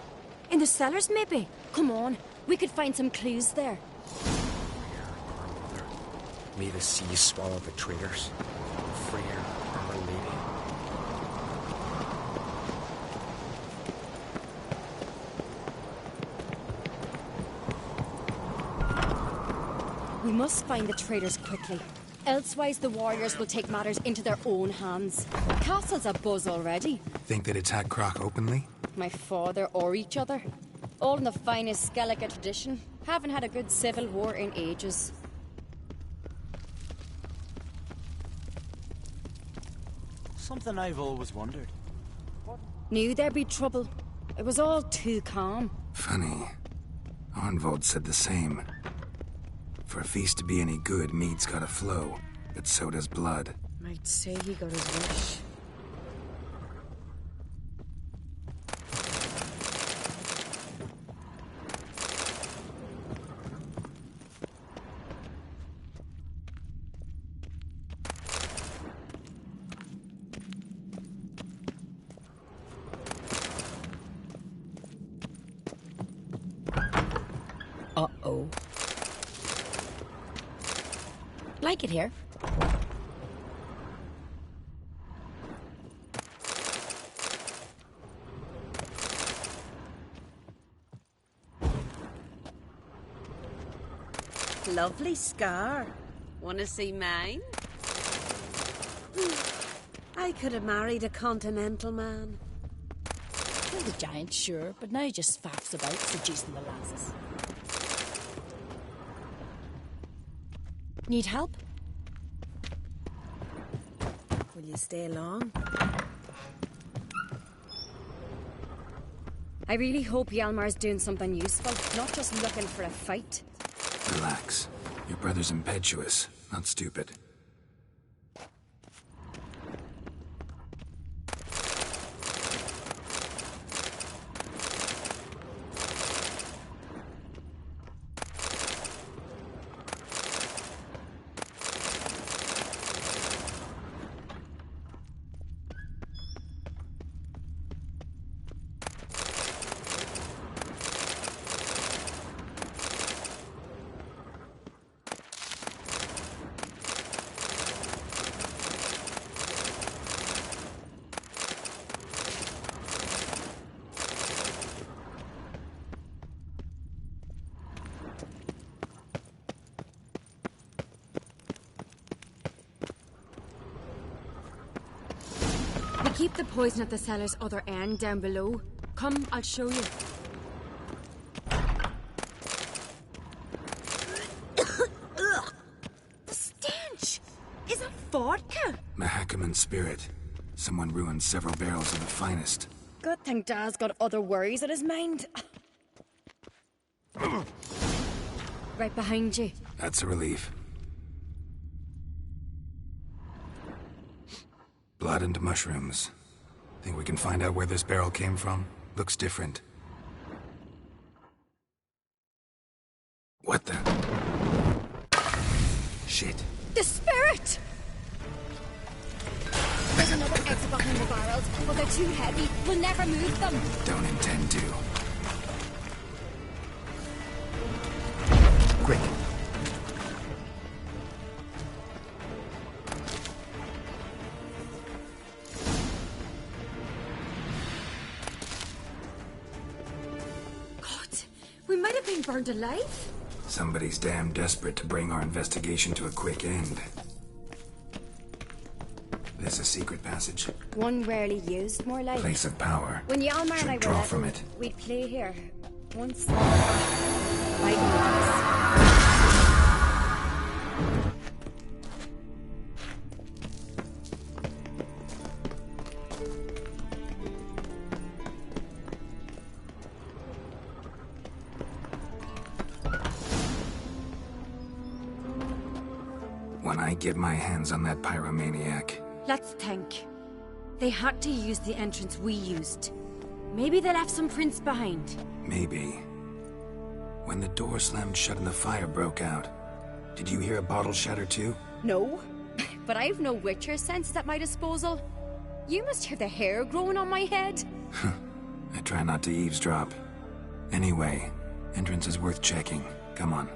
In the cellars, maybe. Come on, we could find some clues there. May the sea swallow the traitors. Freyr, our lady. We must find the traitors quickly. Elsewise, the warriors will take matters into their own hands. The castle's abuzz already. Think they'd attack Croc openly? My father or each other. All in the finest Skellige tradition. Haven't had a good civil war in ages. Something I've always wondered. Knew there'd be trouble. It was all too calm. Funny. Arnvold said the same. For a feast to be any good, mead's gotta flow, but so does blood. Might say he got his wish. Uh-oh. Like it here. Lovely scar. Want to see mine? I could have married a continental man. Killed a giant, sure, but now he just faffs about seducing the lasses. Need help? Will you stay long? I really hope Hjalmar's doing something useful, not just looking for a fight. Relax. Your brother's impetuous, not stupid. Keep the poison at the cellar's other end down below. Come, I'll show you. The stench! Is it vodka? Mahakaman spirit. Someone ruined several barrels of the finest. Good thing Dad's got other worries on his mind. Right behind you. That's a relief. Blood and mushrooms. Think we can find out where this barrel came from? Looks different. What the? Shit. The spirit! There's another exit behind the barrels, but they're too heavy. We'll never move them. Don't intend to. Quick. We might have been burned alive. Somebody's damn desperate to bring our investigation to a quick end. There's a secret passage. One rarely used, more like. Place of power. When Hjalmar and I were draw little, from it. we'd play here. Once. Right notice. When I get my hands on that pyromaniac. Let's think. They had to use the entrance we used. Maybe they left some prints behind. Maybe. When the door slammed shut and the fire broke out, did you hear a bottle shatter too? No, but I've no Witcher senses at my disposal. You must hear the hair growing on my head. I try not to eavesdrop. Anyway, entrance is worth checking. Come on.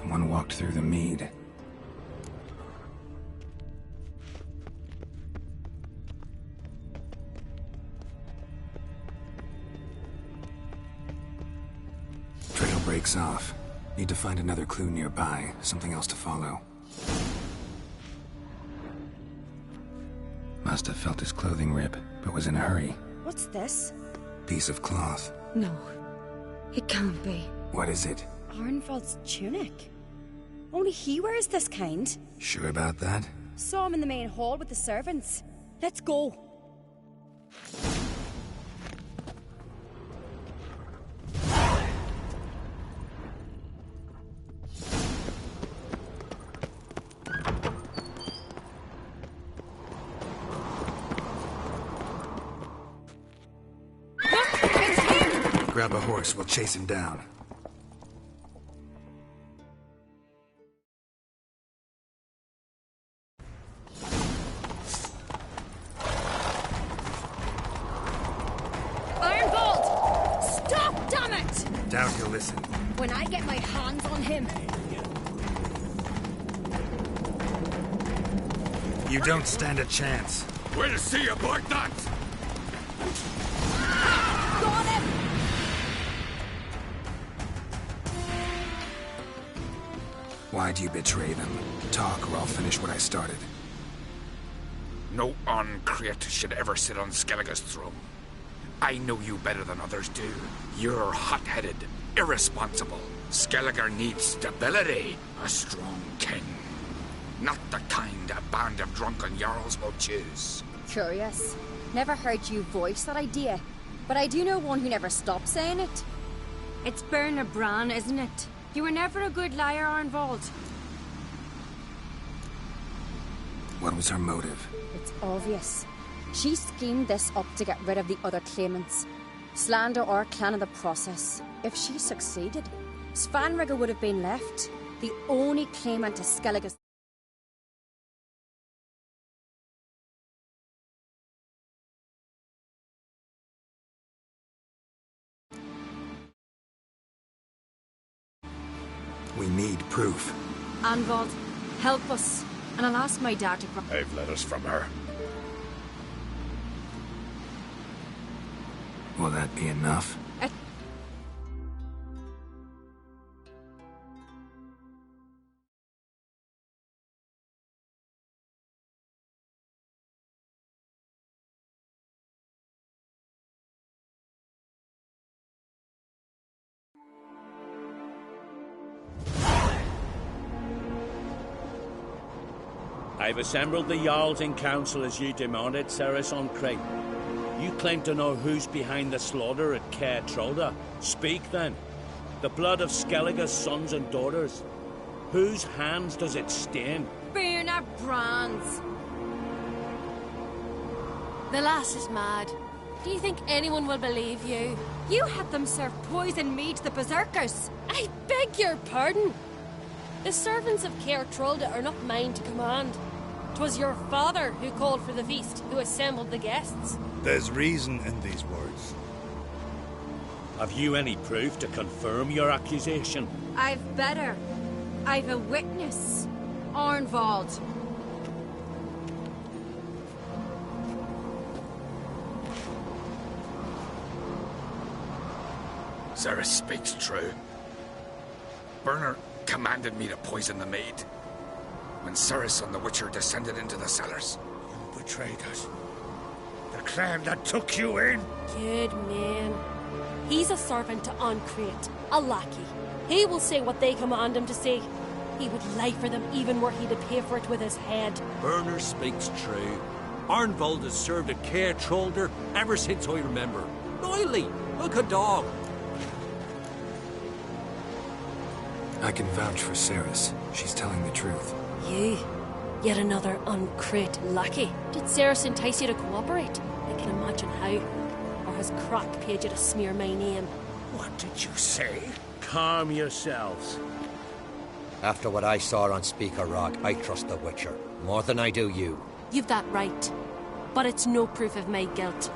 One walked through the mead. Trail breaks off. Need to find another clue nearby, something else to follow. Must have felt his clothing rip, but was in a hurry. What's this? Piece of cloth. No. It can't be. What is it? Arnvald's tunic. Only he wears this kind. Sure about that? Saw him in the main hall with the servants. Let's go. Grab a horse, we'll chase him down. Arnvald! Stop, damn it! Doubt he'll listen. When I get my hands on him... You don't stand a chance. We'll see about that! Got him! Why'd you betray them? Talk, or I'll finish what I started. No uncreate should ever sit on Skellige's throne. I know you better than others do. You're hot-headed, irresponsible. Skellige needs stability, a strong king. Not the kind a band of drunken jarls will choose. Curious. Never heard you voice that idea, but I do know one who never stops saying it. It's Berna Bran, isn't it? You were never a good liar, Arnvald. What was her motive? It's obvious. She schemed this up to get rid of the other claimants. Slander our clan in the process. If she succeeded, Svanrigger would have been left, the only claimant to Skellige's. We need proof. Arnvald, help us, and I'll ask my dad to... I've letters from her. Will that be enough? I've assembled the Jarls in council as you demanded, Ceres on Crate. You claim to know who's behind the slaughter at Caer Trolda. Speak then. The blood of Skellige's sons and daughters. Whose hands does it stain? Berna Bran's. The lass is mad. Do you think anyone will believe you? You had them serve poison mead to the berserkers. I beg your pardon. The servants of Caer Trolda are not mine to command. 'Twas your father who called for the feast, who assembled the guests. There's reason in these words. Have you any proof to confirm your accusation? I've better. I've a witness. Arnvald. Ceres speaks true. Berner commanded me to poison the maid. When Ceres and the Witcher descended into the cellars. You betrayed us. The clan that took you in. Good man. He's a servant to Uncreate, a lackey. He will say what they command him to say. He would lie for them even were he to pay for it with his head. Berner speaks true. Arnvald has served at Caer Trolder ever since I remember. Loyally, like a dog. I can vouch for Ceres. She's telling the truth. You? Yet another Uncreate lackey. Did Ceres entice you to cooperate? I can imagine how. Or has Croc paid you to smear my name? What did you say? Calm yourselves. After what I saw on Speaker Rock, I trust the Witcher. More than I do you. You've that right. But it's no proof of my guilt.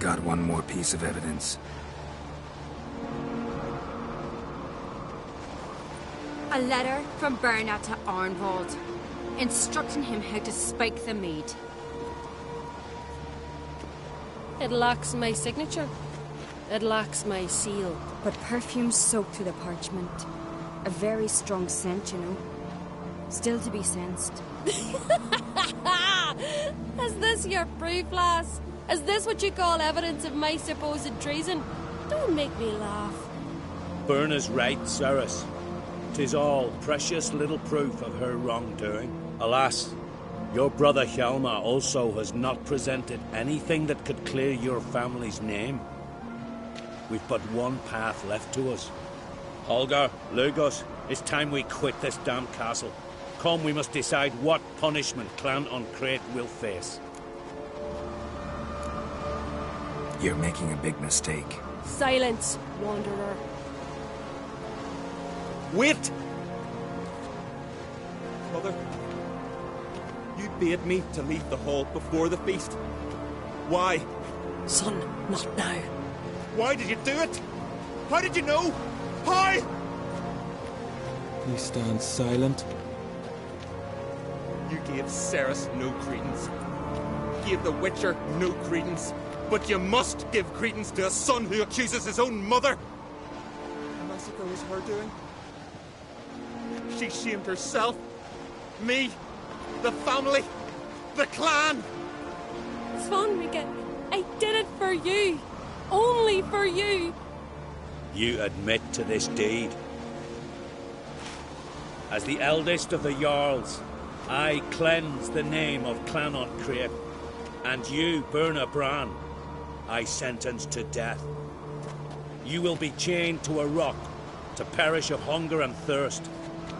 Got one more piece of evidence. A letter from Berna to Arnvald, instructing him how to spike the mead. It lacks my signature. It lacks my seal. But perfume soaked through the parchment. A very strong scent, you know. Still to be sensed. Is this your proof, lass? Is this what you call evidence of my supposed treason? Don't make me laugh. Berna's right, Cyrus. 'Tis all precious little proof of her wrongdoing. Alas, your brother Hjalmar also has not presented anything that could clear your family's name. We've but one path left to us. Holger, Lugos, it's time we quit this damn castle. Come, we must decide what punishment Clan on Crete will face. You're making a big mistake. Silence, wanderer. Wait! Mother, you bade me to leave the hall before the feast. Why? Son, not now. Why did you do it? How did you know? How? You stand silent. You gave Ceres no credence. Gave the Witcher no credence. But you must give credence to a son who accuses his own mother. The massacre was her doing. She shamed herself, me, the family, the clan. Svanrige, I did it for you. Only for you. You admit to this deed. As the eldest of the Jarls, I cleanse the name of Clan on Crete, and you, Berna Bran, I sentence to death. You will be chained to a rock to perish of hunger and thirst,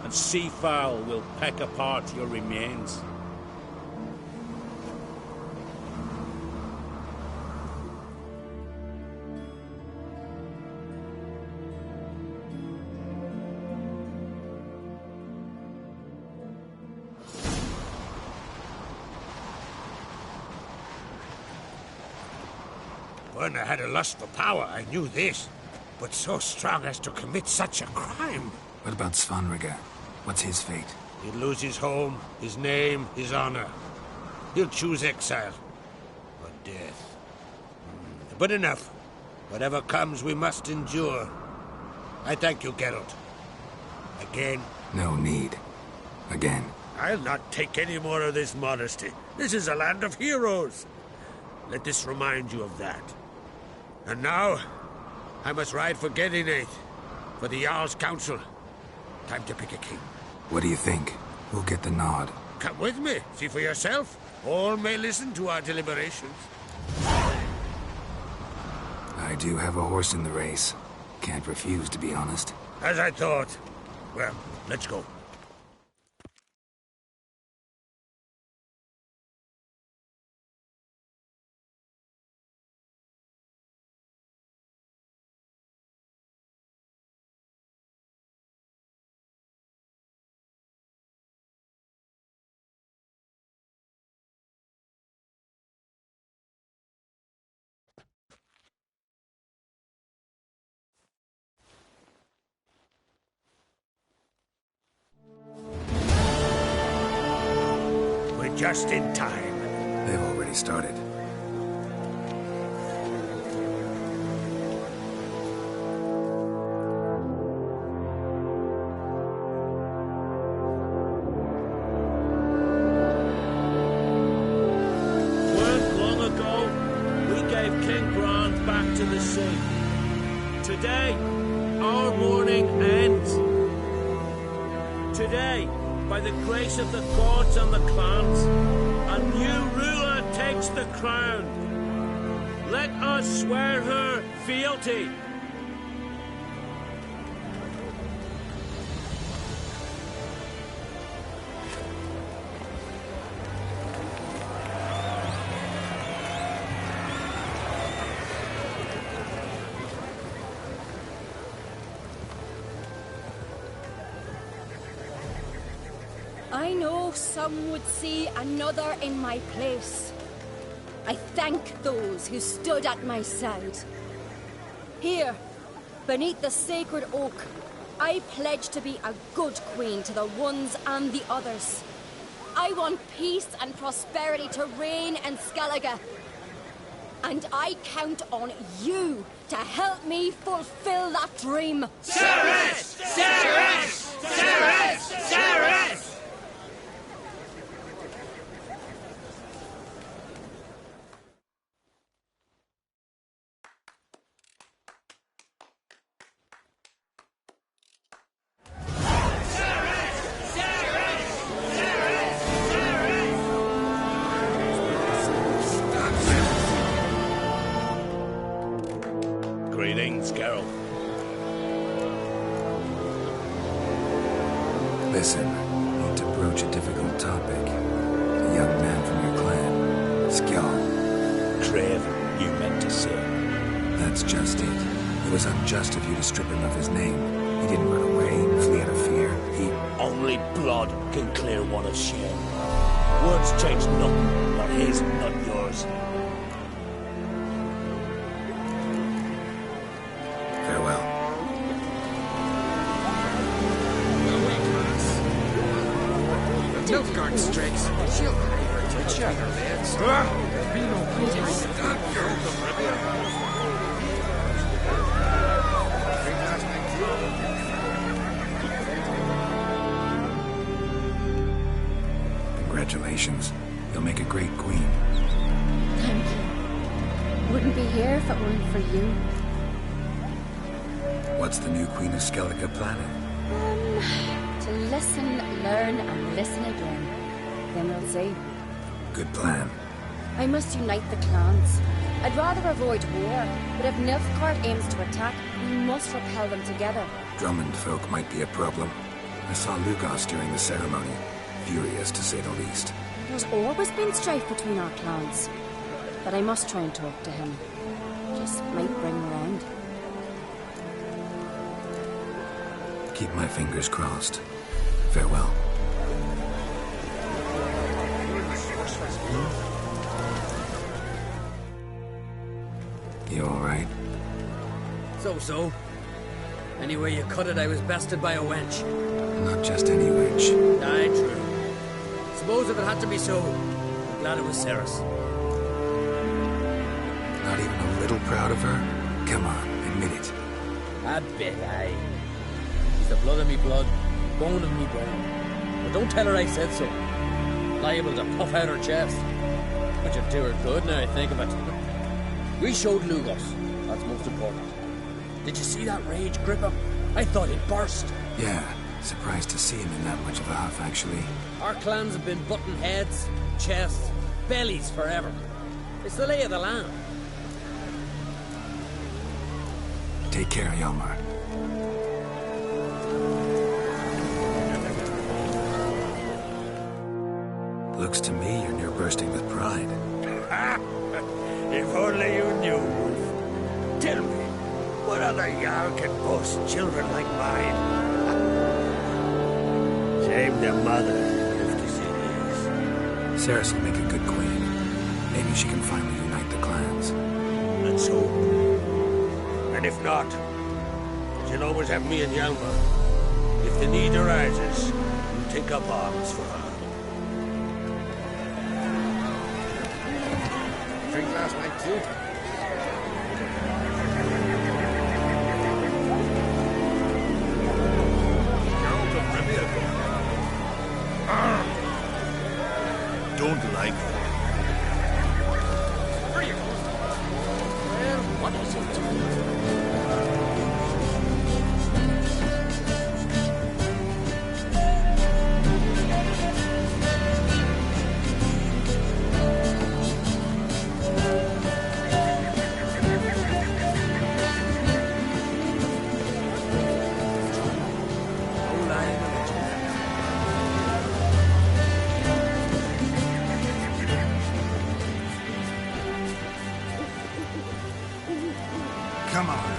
and sea fowl will peck apart your remains. Berna had a lust for power, I knew this. But so strong as to commit such a crime. What about Svanrige? What's his fate? He'll lose his home, his name, his honor. He'll choose exile. Or death. But enough. Whatever comes, we must endure. I thank you, Geralt. Again. No need. Again. I'll not take any more of this modesty. This is a land of heroes. Let this remind you of that. And now, I must ride for Gedinate, for the Jarl's Council. Time to pick a king. What do you think? Who'll get the nod? Come with me, see for yourself. All may listen to our deliberations. I do have a horse in the race. Can't refuse, to be honest. As I thought. Well, let's go. Just in time. They've already started. Weren't long ago, we gave King Brand back to the sea. Today, our mourning ends. Today, by the grace of the gods and the clans, a new ruler takes the crown. Let us swear her fealty. I know some would see another in my place. I thank those who stood at my side. Here, beneath the sacred oak, I pledge to be a good queen to the ones and the others. I want peace and prosperity to reign in Skellige. And I count on you to help me fulfill that dream. Ceres! Ceres! Ceres! Ceres! Greetings, Geralt. Listen, need to broach a difficult topic. A young man from your clan, Skjall. Trev, you meant to say. That's just it. It was unjust of you to strip him of his name. He didn't run away, flee out of fear. He... Only blood can clear one of shame. Words change nothing, not his, not yours. Farewell. Nilfgaard strikes. She'll hide her to each other, lads. Be no peace. Stop your Congratulations. You'll make a great queen. Thank you. Wouldn't be here if it weren't for you. What's the new Queen of Skellige planning? To listen, learn, and listen again. Then we'll see. Good plan. I must unite the clans. I'd rather avoid war, but if Nilfgaard aims to attack, we must repel them together. Drummond folk might be a problem. I saw Lugos during the ceremony. Furious, to say the least. There's always been strife between our clans. But I must try and talk to him. Just might bring round. Keep my fingers crossed. Farewell. You alright? So. Any way you cut it, I was bested by a wench. Not just any wench. Aye, true. Suppose if it had to be so, I'm glad it was Ceres. Not even a little proud of her? Come on, admit it. A bit, aye. She's the blood of me blood, bone of me bone. But don't tell her I said so. Liable to puff out her chest. Which would do her good now I think of it. We showed Lugos. That's most important. Did you see that rage grip him? I thought he'd burst. Yeah, surprised to see him in that much of a huff, actually. Our clans have been butting heads, chests, bellies forever. It's the lay of the land. Take care, Hjalmar. Looks to me you're near bursting with pride. If only you knew, Wolf. Tell me, what other Jarl can boast children like mine? Shame their mother lived to see these. Ceres will make a good queen. Maybe she can finally unite the clans. Let's hope. And if not, she'll always have me and Hjalmar. If the need arises, we'll take up arms for her. Drink last night, too. Don't like her. Where are you going? Well, what is it? Come on.